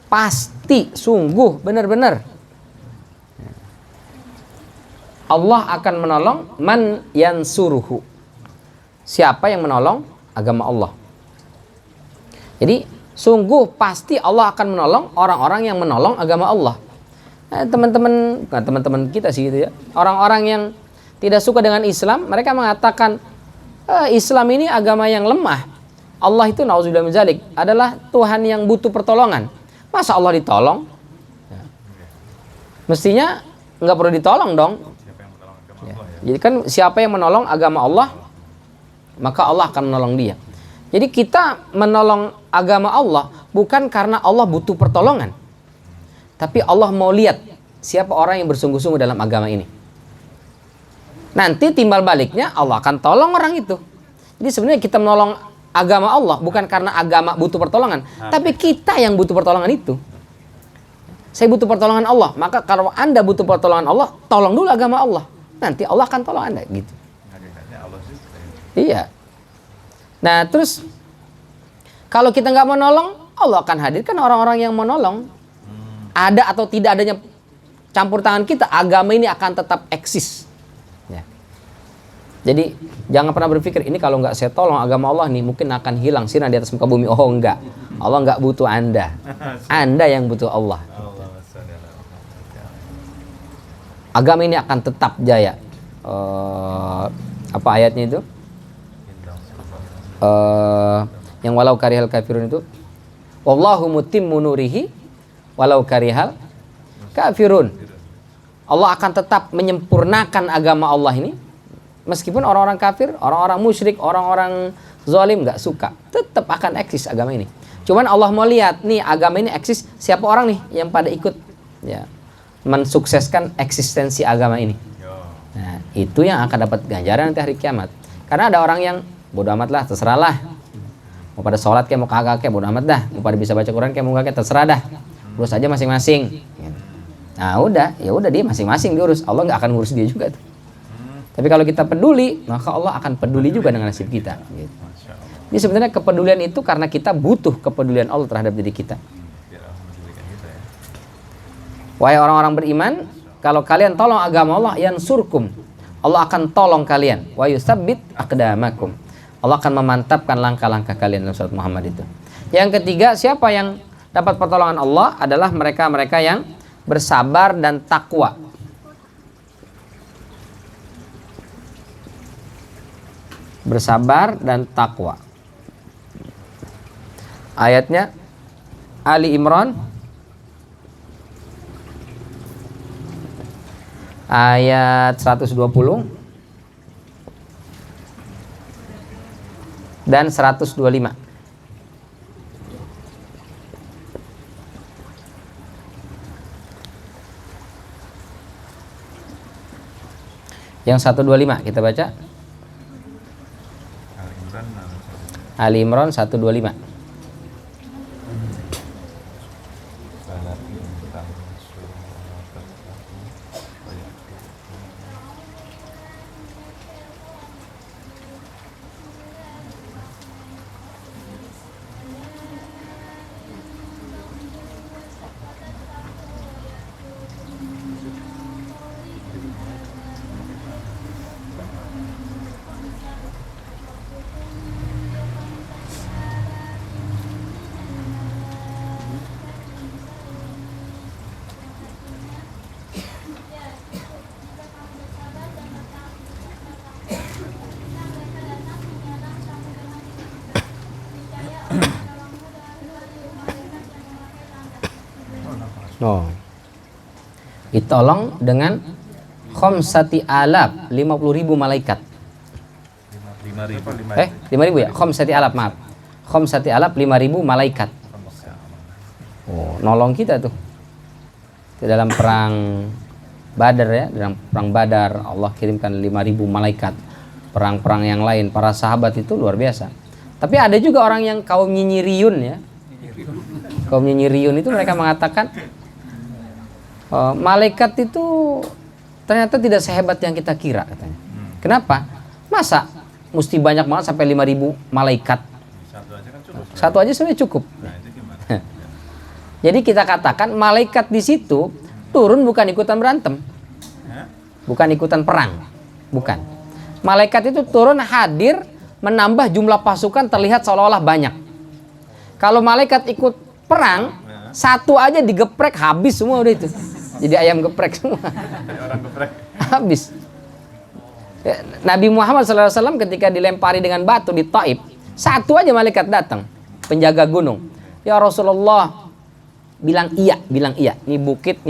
Pasti sungguh benar-benar. Allah akan menolong man yansuruhu. Siapa yang menolong agama Allah. Jadi sungguh pasti Allah akan menolong orang-orang yang menolong agama Allah. Teman-teman kita sih gitu ya. Orang-orang yang tidak suka dengan Islam, mereka mengatakan Islam ini agama yang lemah. Allah itu nauzubillah min dzalik adalah Tuhan yang butuh pertolongan. Masa Allah ditolong? Ya. Mestinya nggak perlu ditolong dong. Ya. Jadi kan siapa yang menolong agama Allah, maka Allah akan menolong dia. Jadi kita menolong agama Allah bukan karena Allah butuh pertolongan, tapi Allah mau lihat siapa orang yang bersungguh-sungguh dalam agama ini. Nanti timbal baliknya Allah akan tolong orang itu. Jadi sebenarnya kita menolong agama Allah bukan karena agama butuh pertolongan, tapi kita yang butuh pertolongan itu. Saya butuh pertolongan Allah, maka kalau Anda butuh pertolongan Allah, tolong dulu agama Allah. Nanti Allah akan tolong Anda gitu. Iya. Nah terus kalau kita nggak menolong, Allah akan hadirkan orang-orang yang menolong. Ada atau tidak adanya campur tangan kita, agama ini akan tetap eksis. Ya. Jadi jangan pernah berpikir ini kalau nggak saya tolong agama Allah nih mungkin akan hilang sirna di atas muka bumi. Oh enggak, Allah nggak butuh Anda. Anda yang butuh Allah. Agama ini akan tetap jaya. Apa ayatnya itu? Yang walau karihal kafirun itu Wallahu mutimmu nurihi walau karihal kafirun. Allah akan tetap menyempurnakan agama Allah ini meskipun orang-orang kafir, orang-orang musyrik, orang-orang zalim nggak suka, tetap akan eksis agama ini. Cuman Allah mau lihat nih agama ini eksis, siapa orang nih yang pada ikut ya mensukseskan eksistensi agama ini. Nah, itu yang akan dapat ganjaran nanti hari kiamat. Karena ada orang yang bodo amat lah, terserah lah. Mau pada sholat kayak mau kagak kayak bodo amat dah. Mau pada bisa baca Quran kayak mau kagak terserah dah. Urus aja masing-masing. Nah udah, ya udah dia masing-masing diurus. Allah nggak akan ngurus dia juga tuh. Tapi kalau kita peduli, maka Allah akan peduli juga dengan nasib kita. Gitu. Ini sebenarnya kepedulian itu karena kita butuh kepedulian Allah terhadap diri kita. Wahai orang-orang beriman, kalau kalian tolong agama Allah, yansurkum, Allah akan tolong kalian. Wa yusabbit aqdamakum, Allah akan memantapkan langkah-langkah kalian dalam surat Muhammad itu. Yang ketiga, siapa yang dapat pertolongan Allah adalah mereka-mereka yang bersabar dan takwa. Bersabar dan takwa. Ayatnya Ali Imran ayat 120 dan 125. Yang 125 kita baca. Ali Imran 125. Oh. Ditolong dengan khamsati alaf, 50.000 malaikat. 5.000 ya? Khamsati alaf, maaf. Khamsati alaf, 5.000 malaikat. Oh, nolong kita tuh. Di dalam perang Badar ya, dalam perang Badar Allah kirimkan 5.000 malaikat. Perang-perang yang lain, para sahabat itu luar biasa. Tapi ada juga orang yang kaum nyinyiriyun ya. Kaum nyinyiriyun itu mereka mengatakan malaikat itu ternyata tidak sehebat yang kita kira katanya. Kenapa? Masa mesti banyak banget sampai 5.000 malaikat? Satu aja sebenarnya cukup. Jadi kita katakan malaikat di situ turun bukan ikutan berantem, bukan ikutan perang, bukan. Malaikat itu turun hadir menambah jumlah pasukan terlihat seolah-olah banyak. Kalau malaikat ikut perang, satu aja digeprek habis semua udah itu. Jadi ayam geprek semua. Orang geprek. Habis. Ya, Nabi Muhammad SAW ketika dilempari dengan batu di Taif, satu aja malaikat datang, penjaga gunung. Ya Rasulullah, bilang iya. Ini bukit,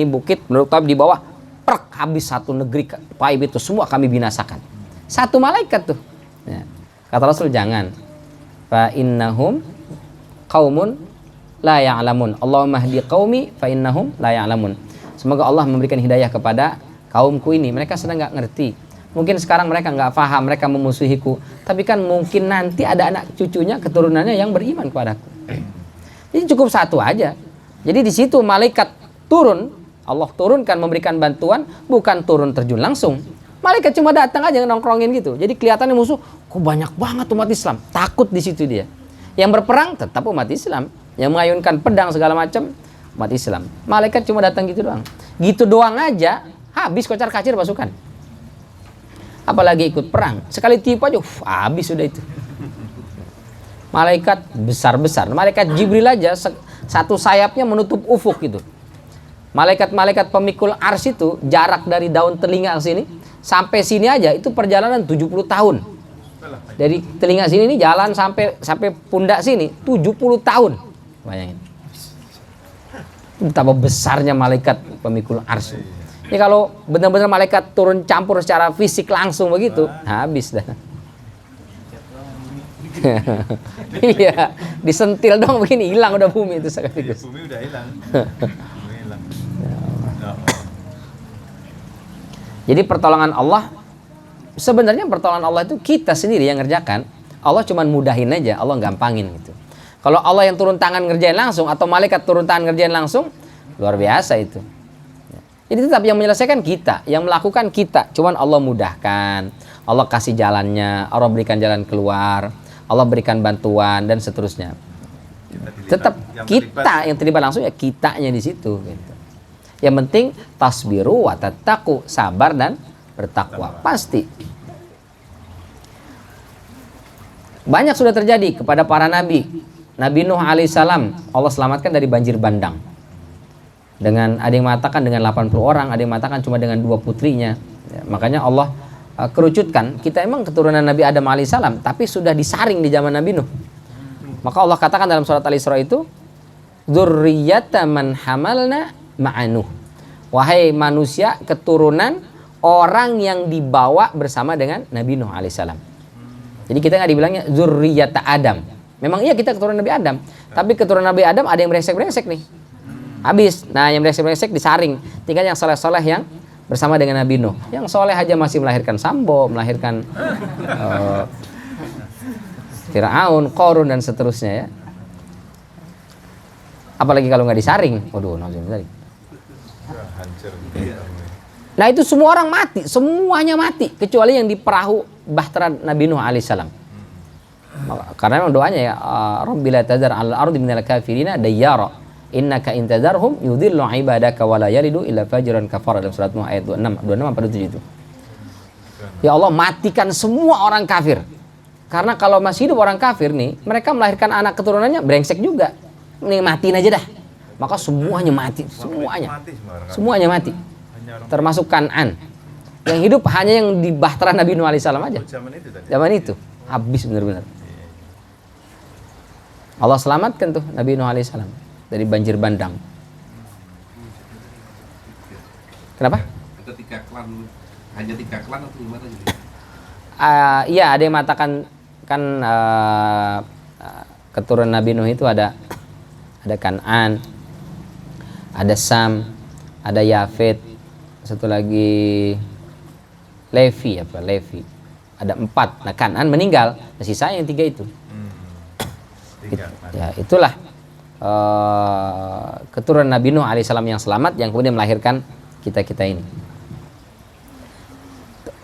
menurut Taif di bawah, prek, habis satu negeri Taif itu semua kami binasakan. Satu malaikat tuh. Ya. Kata Rasul jangan. Fa innahum qaumun la ya'lamun. Allahumma hdi qaumi fa innahum la ya'lamun. Semoga Allah memberikan hidayah kepada kaumku ini. Mereka sedang nggak ngerti. Mungkin sekarang mereka nggak paham, mereka memusuhiku. Tapi kan mungkin nanti ada anak cucunya, keturunannya yang beriman kepadaku. Jadi cukup satu aja. Jadi di situ malaikat turun, Allah turunkan memberikan bantuan, bukan turun terjun langsung. Malaikat cuma datang aja nongkrongin gitu. Jadi kelihatannya musuh, kok banyak banget umat Islam. Takut di situ dia. Yang berperang tetap umat Islam. Yang mengayunkan pedang segala macam umat Islam. Malaikat cuma datang gitu doang. Gitu doang aja habis kocar-kacir pasukan. Apalagi ikut perang. Sekali tipu aja habis sudah itu. Malaikat besar-besar. Malaikat Jibril aja satu sayapnya menutup ufuk gitu. Malaikat-malaikat pemikul ars itu jarak dari daun telinga sini sampai sini aja itu perjalanan 70 tahun. Dari telinga sini ini jalan sampai pundak sini 70 tahun. Bayangin. Betapa besarnya malaikat pemikul arsy. Ini kalau benar-benar malaikat turun campur secara fisik langsung begitu, habis dah. Iya, disentil dong begini hilang udah bumi itu sekaligus. Bumi udah hilang. Bumi hilang. Jadi pertolongan Allah, sebenarnya pertolongan Allah itu kita sendiri yang ngerjakan. Allah cuman mudahin aja, Allah gampangin gitu. Kalau Allah yang turun tangan ngerjain langsung atau malaikat turun tangan ngerjain langsung, luar biasa itu. Jadi tetap yang menyelesaikan kita, yang melakukan kita, cuman Allah mudahkan, Allah kasih jalannya, Allah berikan jalan keluar, Allah berikan bantuan dan seterusnya. Tetap kita yang terlibat langsung ya kitanya di situ gitu. Yang penting tasbiru wa tattaqu, sabar dan bertakwa. Pasti. Banyak sudah terjadi kepada para nabi. Nabi Nuh alaihissalam Allah selamatkan dari banjir bandang. Dengan ada yang mengatakan dengan 80 orang, ada yang mengatakan cuma dengan 2 putrinya. Ya, makanya Allah kerucutkan. Kita emang keturunan Nabi Adam alaihissalam, tapi sudah disaring di zaman Nabi Nuh. Maka Allah katakan dalam surat Al-Isra itu, dzurriyyata man hamalna ma'anuh. Wahai manusia, keturunan orang yang dibawa bersama dengan Nabi Nuh alaihissalam. Jadi kita nggak dibilangnya dzurriyyata Adam. Memang iya kita keturunan Nabi Adam, tapi keturunan Nabi Adam ada yang brengsek-brengsek nih. Habis. Nah, yang brengsek-brengsek disaring. Tinggal yang soleh-soleh yang bersama dengan Nabi Nuh. Yang soleh aja masih melahirkan Sambo, melahirkan Firaun, Qarun dan seterusnya ya. Apalagi kalau nggak disaring. Waduh, nauzubillah. Hancur. Nah, itu semua orang mati, semuanya mati kecuali yang di perahu bahtera Nabi Nuh alaihissalam. Karena memang doanya ya, Rabbi la tadhar 'alal ardi minal kafirina dayyara innaka in tadharhum yudhillu 'ibadaka wa la yalidu illa fajran kafara, dalam surat Nuh ayat 26 apa 27 itu. Ya Allah, matikan semua orang kafir. Karena kalau masih hidup orang kafir nih, mereka melahirkan anak keturunannya brengsek juga. Nih matiin aja dah. Maka semuanya mati, semuanya mati. Termasuk Kan'an. Yang hidup hanya yang di bahtera Nabi Nuh alaihissalam aja. Zaman itu habis benar-benar. Allah selamatkan tuh Nabi Nuh alaihissalam dari banjir bandang. Kenapa? Ada 3 klan, hanya 3 klan atau gimana gitu? Iya, ada yang mengatakan kan keturunan Nabi Nuh itu ada Kan'an, ada Sam, ada Yafet, satu lagi Levi. Ada 4. Nah, Kan'an meninggal, sisa yang 3 itu. Ya, itulah keturunan Nabi Nuh alaihissalam yang selamat, yang kemudian melahirkan kita ini.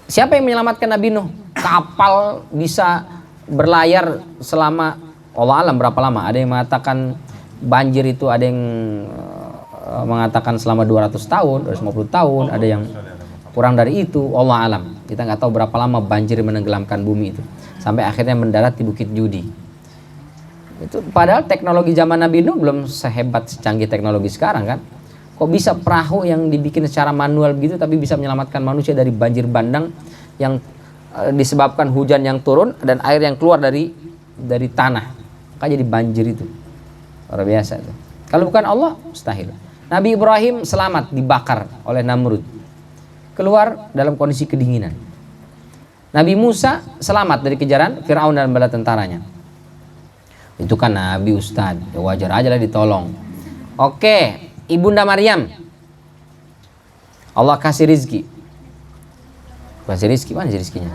Siapa yang menyelamatkan Nabi Nuh? Kapal bisa berlayar selama Allah alam berapa lama? Ada yang mengatakan banjir itu, ada yang mengatakan selama 200 tahun, 250 tahun, ada yang kurang dari itu, Allah alam. Kita nggak tahu berapa lama banjir menenggelamkan bumi itu, sampai akhirnya mendarat di Bukit Judi. Itu padahal teknologi zaman Nabi Nuh belum sehebat secanggih teknologi sekarang kan. Kok bisa perahu yang dibikin secara manual begitu tapi bisa menyelamatkan manusia dari banjir bandang yang disebabkan hujan yang turun dan air yang keluar dari tanah. Maka jadi banjir itu. Luar biasa itu. Kalau bukan Allah, mustahil. Nabi Ibrahim selamat dibakar oleh Namrud. Keluar dalam kondisi kedinginan. Nabi Musa selamat dari kejaran Firaun dan bala tentaranya. Itu kan Nabi Ustadz, ya wajar aja lah ditolong. Oke, Ibunda Maryam, Allah kasih rizki. Kasih rizki, mana sih rizkinya?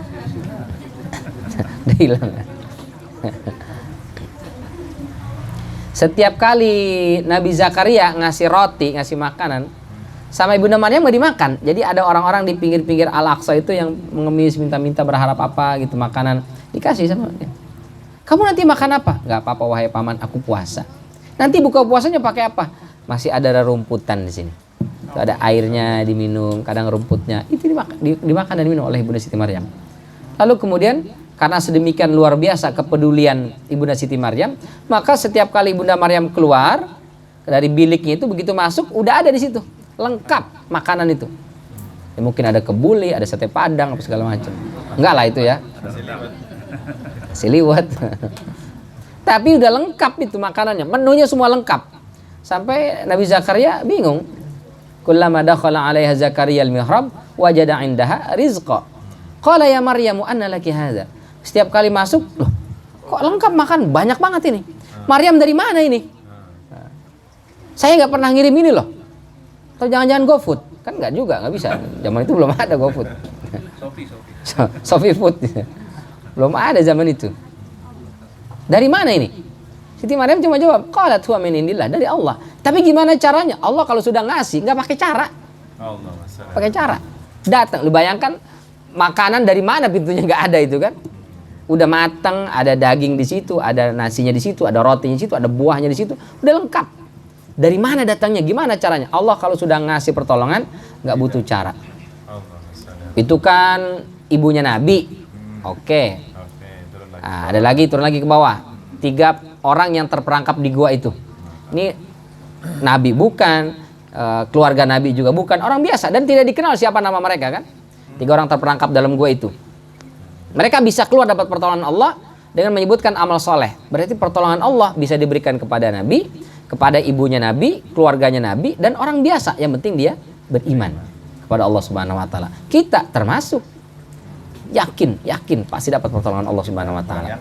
Udah hilang. Setiap kali Nabi Zakaria ngasih roti, ngasih makanan, sama Ibunda Maryam nggak dimakan. Jadi ada orang-orang di pinggir-pinggir Al-Aqsa itu yang mengemis, minta-minta, berharap apa gitu makanan, dikasih sama dia. Kamu nanti makan apa? Gak apa-apa wahai paman, aku puasa. Nanti buka puasanya pakai apa? Masih ada rumputan di sini. Itu ada airnya diminum, kadang rumputnya itu dimakan dan diminum oleh Ibunda Siti Maryam. Lalu kemudian karena sedemikian luar biasa kepedulian Ibunda Siti Maryam, maka setiap kali Ibunda Maryam keluar dari biliknya itu, begitu masuk udah ada di situ lengkap makanan itu. Ya, mungkin ada kebuli, ada sate padang, apa segala macam. Enggak lah itu ya. Siliwat. Tapi udah lengkap itu makanannya, menunya semua lengkap. Sampai Nabi Zakaria bingung. Kullama dakhala 'alaiha Zakaria al-mihrab wajada 'indaha rizqa. Qala ya Maryamu anna laki hadza. Setiap kali masuk, loh, kok lengkap makan, banyak banget ini. Maryam dari mana ini? Saya nggak pernah ngirim ini loh. Atau jangan-jangan GoFood? Kan nggak juga, nggak bisa. Zaman itu belum ada GoFood. Shopee Food. Belum ada zaman itu. Dari mana ini? Siti Maryam cuma jawab, qalat huwa min indillah, dari Allah. Tapi gimana caranya? Allah kalau sudah ngasih nggak pakai cara. Pakai cara. Datang, lu bayangkan makanan dari mana pintunya nggak ada itu kan? Udah matang, ada daging di situ, ada nasinya di situ, ada rotinya di situ, ada buahnya di situ, udah lengkap. Dari mana datangnya? Gimana caranya? Allah kalau sudah ngasih pertolongan nggak butuh cara. Itu kan ibunya Nabi. Oke. Nah, ada lagi, turun lagi ke bawah. 3 orang yang terperangkap di gua itu. Ini Nabi bukan, keluarga Nabi juga bukan, orang biasa dan tidak dikenal siapa nama mereka kan. 3 orang terperangkap dalam gua itu. Mereka bisa keluar dapat pertolongan Allah dengan menyebutkan amal soleh. Berarti pertolongan Allah bisa diberikan kepada Nabi, kepada ibunya Nabi, keluarganya Nabi, dan orang biasa. Yang penting dia beriman kepada Allah Subhanahu Wa Taala. Kita termasuk. Yakin pasti dapat pertolongan Allah Subhanahu Wa Taala.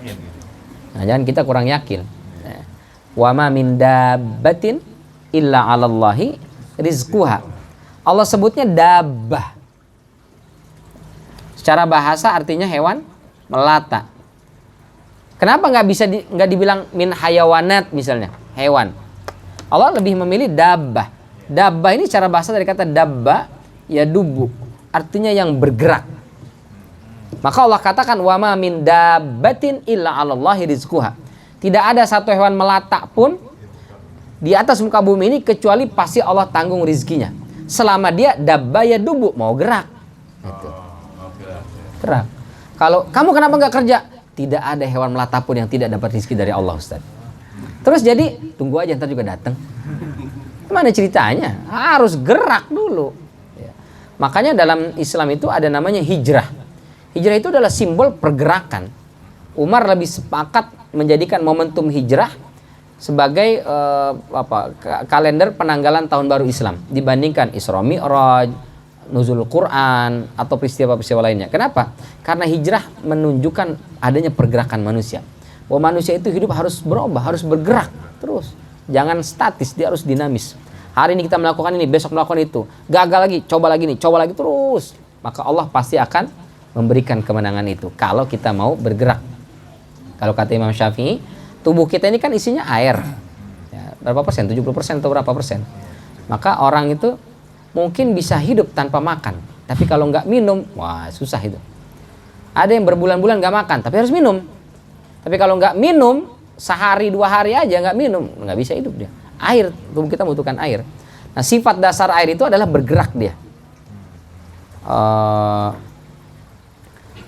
Nah, jangan kita kurang yakin. Wa ma min dabbatin illa 'alallahi rizquha. Allah sebutnya dabbah. Secara bahasa artinya hewan melata. Kenapa nggak dibilang min hayawanat misalnya, hewan? Allah lebih memilih dabbah. Dabbah ini secara bahasa dari kata dabba ya dubu, artinya yang bergerak. Maka Allah katakan wa ma min dabbatin illa 'alallahi rizquha. Tidak ada satu hewan melata pun di atas muka bumi ini kecuali pasti Allah tanggung rizkinya. Selama dia dabba ya dubu, mau gerak. Gitu. Gerak. Kalau kamu kenapa nggak kerja? Tidak ada hewan melata pun yang tidak dapat rizki dari Allah, Ustaz. Terus jadi tunggu aja ntar juga datang. Gimana ceritanya? Harus gerak dulu. Ya. Makanya dalam Islam itu ada namanya hijrah. Hijrah itu adalah simbol pergerakan. Umar lebih sepakat menjadikan momentum hijrah sebagai kalender penanggalan tahun baru Islam dibandingkan Isra Mi'raj, nuzul Quran atau peristiwa-peristiwa lainnya. Kenapa? Karena hijrah menunjukkan adanya pergerakan manusia. Bahwa manusia itu hidup harus berubah, harus bergerak terus. Jangan statis, dia harus dinamis. Hari ini kita melakukan ini, besok melakukan itu. Gagal lagi, coba lagi nih, coba lagi terus. Maka Allah pasti akan memberikan kemenangan itu kalau kita mau bergerak. Kalau kata Imam Syafi'i, tubuh kita ini kan isinya air. Ya, berapa persen? 70% atau berapa persen? Maka orang itu mungkin bisa hidup tanpa makan. Tapi kalau nggak minum, wah susah itu. Ada yang berbulan-bulan nggak makan, tapi harus minum. Tapi kalau nggak minum, sehari 2 hari aja nggak minum, nggak bisa hidup dia. Air, tubuh kita membutuhkan air. Nah, sifat dasar air itu adalah bergerak dia.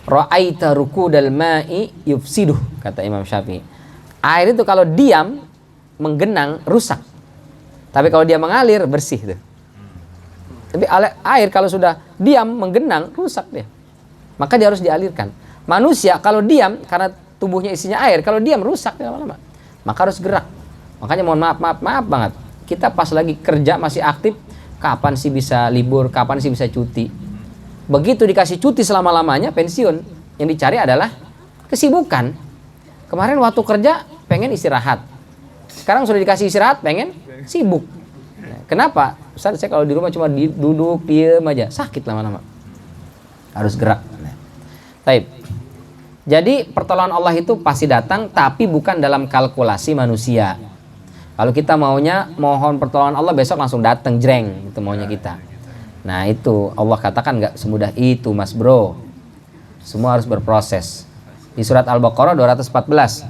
Ra'aita rukudal ma'i yufsiduh, kata Imam Syafi'i. Air itu kalau diam menggenang rusak. Tapi kalau dia mengalir bersih tuh. Tapi air kalau sudah diam menggenang rusak dia. Maka dia harus dialirkan. Manusia kalau diam karena tubuhnya isinya air, kalau diam rusak dia lama-lama. Maka harus gerak. Makanya mohon maaf banget. Kita pas lagi kerja masih aktif, kapan sih bisa libur, kapan sih bisa cuti? Begitu dikasih cuti selama-lamanya, pensiun. Yang dicari adalah kesibukan. Kemarin waktu kerja pengen istirahat. Sekarang sudah dikasih istirahat, pengen sibuk. Kenapa? Ustaz, saya kalau di rumah cuma duduk, diem aja. Sakit lama-lama. Harus gerak. Baik. Jadi pertolongan Allah itu pasti datang, tapi bukan dalam kalkulasi manusia. Kalau kita maunya mohon pertolongan Allah, besok langsung datang, jreng. Itu maunya kita. Nah itu Allah katakan nggak semudah itu mas bro. Semua harus berproses. Di surat Al-Baqarah 214.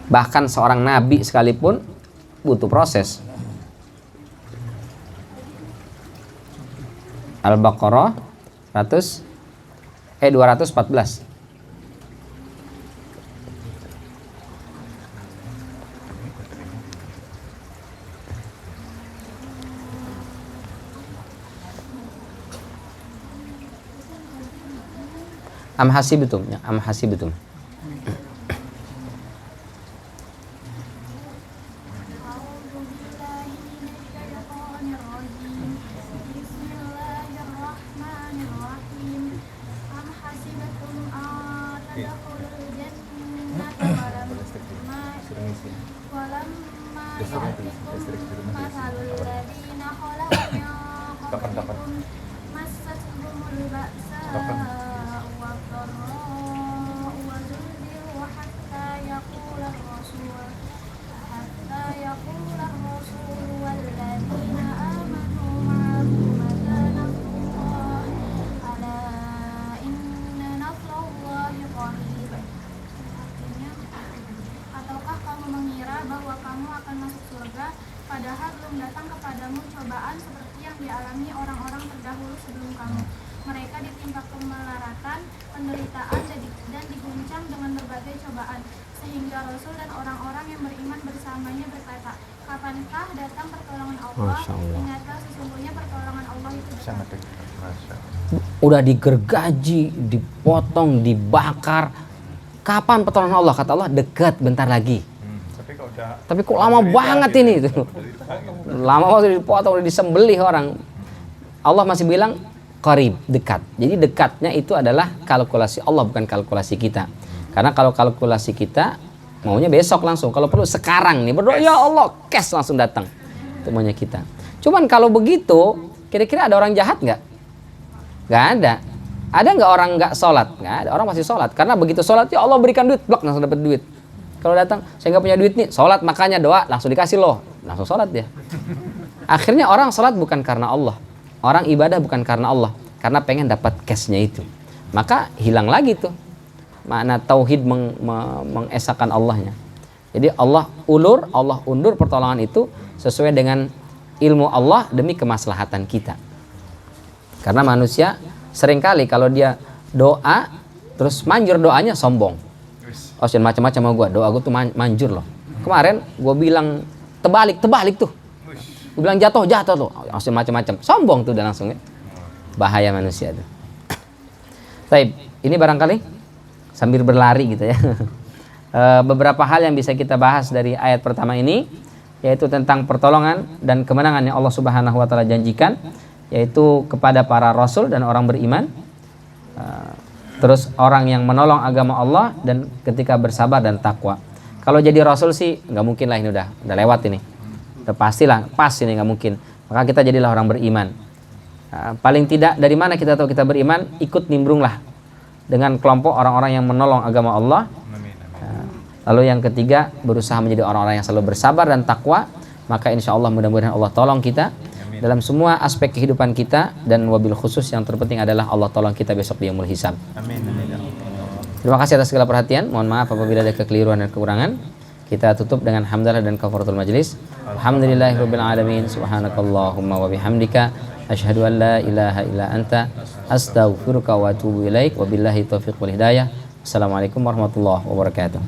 Bahkan seorang nabi sekalipun butuh proses. Al-Baqarah 214. Am hasibtum, ya, am hasibtum. Masalul ladzina khalau min qablikum massathumul ba'sa'u wad-dharra'u wa zulzilu hatta yaqula ar-rasul walladzina amanu ma'ahu mata nasrullah ala inna nasrallahi qarib. Artinya, ataukah kamu mengira bahwa kamu akan masuk surga padahal belum datang kepadamu cobaan seperti yang dialami orang-orang terdahulu sebelum kamu. Mereka ditimpa kemelaratan, penderitaan, dan diguncang dengan berbagai cobaan, sehingga Rasul dan orang-orang yang beriman bersamanya berkata, kapankah datang pertolongan Allah? Masya Allah. Ingatlah sesungguhnya pertolongan Allah itu Sangat dekat. dekat. Masya. Udah digergaji, dipotong, dibakar. Kapan pertolongan Allah? Kata Allah dekat, bentar lagi. Tapi kok lama banget ini itu. Lama waktu dipotong, udah disembelih orang. Allah masih bilang qarib, dekat. Jadi dekatnya itu adalah kalkulasi Allah, bukan kalkulasi kita. Karena kalau kalkulasi kita maunya besok langsung. Kalau perlu sekarang nih berdoa, ya Allah, cash langsung datang. Itu maunya kita. Cuman kalau begitu, kira-kira ada orang jahat nggak? Nggak ada. Ada nggak orang nggak sholat? Nggak ada. Orang pasti sholat. Karena begitu sholat, ya Allah berikan duit, blok langsung dapat duit. Kalau datang, saya nggak punya duit nih, sholat makanya doa, langsung dikasih loh. Langsung sholat dia. Akhirnya orang sholat bukan karena Allah. Orang ibadah bukan karena Allah. Karena pengen dapat cashnya itu. Maka hilang lagi tuh makna tauhid mengesahkan Allahnya. Jadi Allah undur pertolongan itu sesuai dengan ilmu Allah demi kemaslahatan kita. Karena manusia seringkali kalau dia doa terus manjur doanya sombong. Oh, macam-macam sama gue, doa gue tuh manjur loh. Kemarin gue bilang terbalik tuh. Gue bilang jatuh tuh. Macam-macam. Sombong tuh udah langsung ya. Bahaya manusia tuh. Baik, ini barangkali sambil berlari gitu ya. Beberapa hal yang bisa kita bahas dari ayat pertama ini, yaitu tentang pertolongan dan kemenangan yang Allah Subhanahu wa taala janjikan, yaitu kepada para rasul dan orang beriman. Terus orang yang menolong agama Allah dan ketika bersabar dan takwa. Kalau jadi rasul sih nggak mungkin lah, ini udah lewat ini. Udah pastilah, pas ini nggak mungkin. Maka kita jadilah orang beriman. Paling tidak dari mana kita tahu kita beriman, ikut nimbrunglah dengan kelompok orang-orang yang menolong agama Allah. Lalu yang ketiga, berusaha menjadi orang-orang yang selalu bersabar dan takwa. Maka insya Allah mudah-mudahan Allah tolong kita dalam semua aspek kehidupan kita, dan wabil khusus yang terpenting adalah Allah tolong kita besok di yaumul hisab. Amin. Terima kasih atas segala perhatian. Mohon maaf apabila ada kekeliruan dan kekurangan. Kita tutup dengan hamdalah dan kafaratul majlis. Alhamdulillahirabbil alamin. Subhanakallahumma wa bihamdika asyhadu an la ilaha illa anta astaghfiruka wa atubu ilaik. Wabillahi taufiq wal hidayah. Assalamualaikum warahmatullahi wabarakatuh.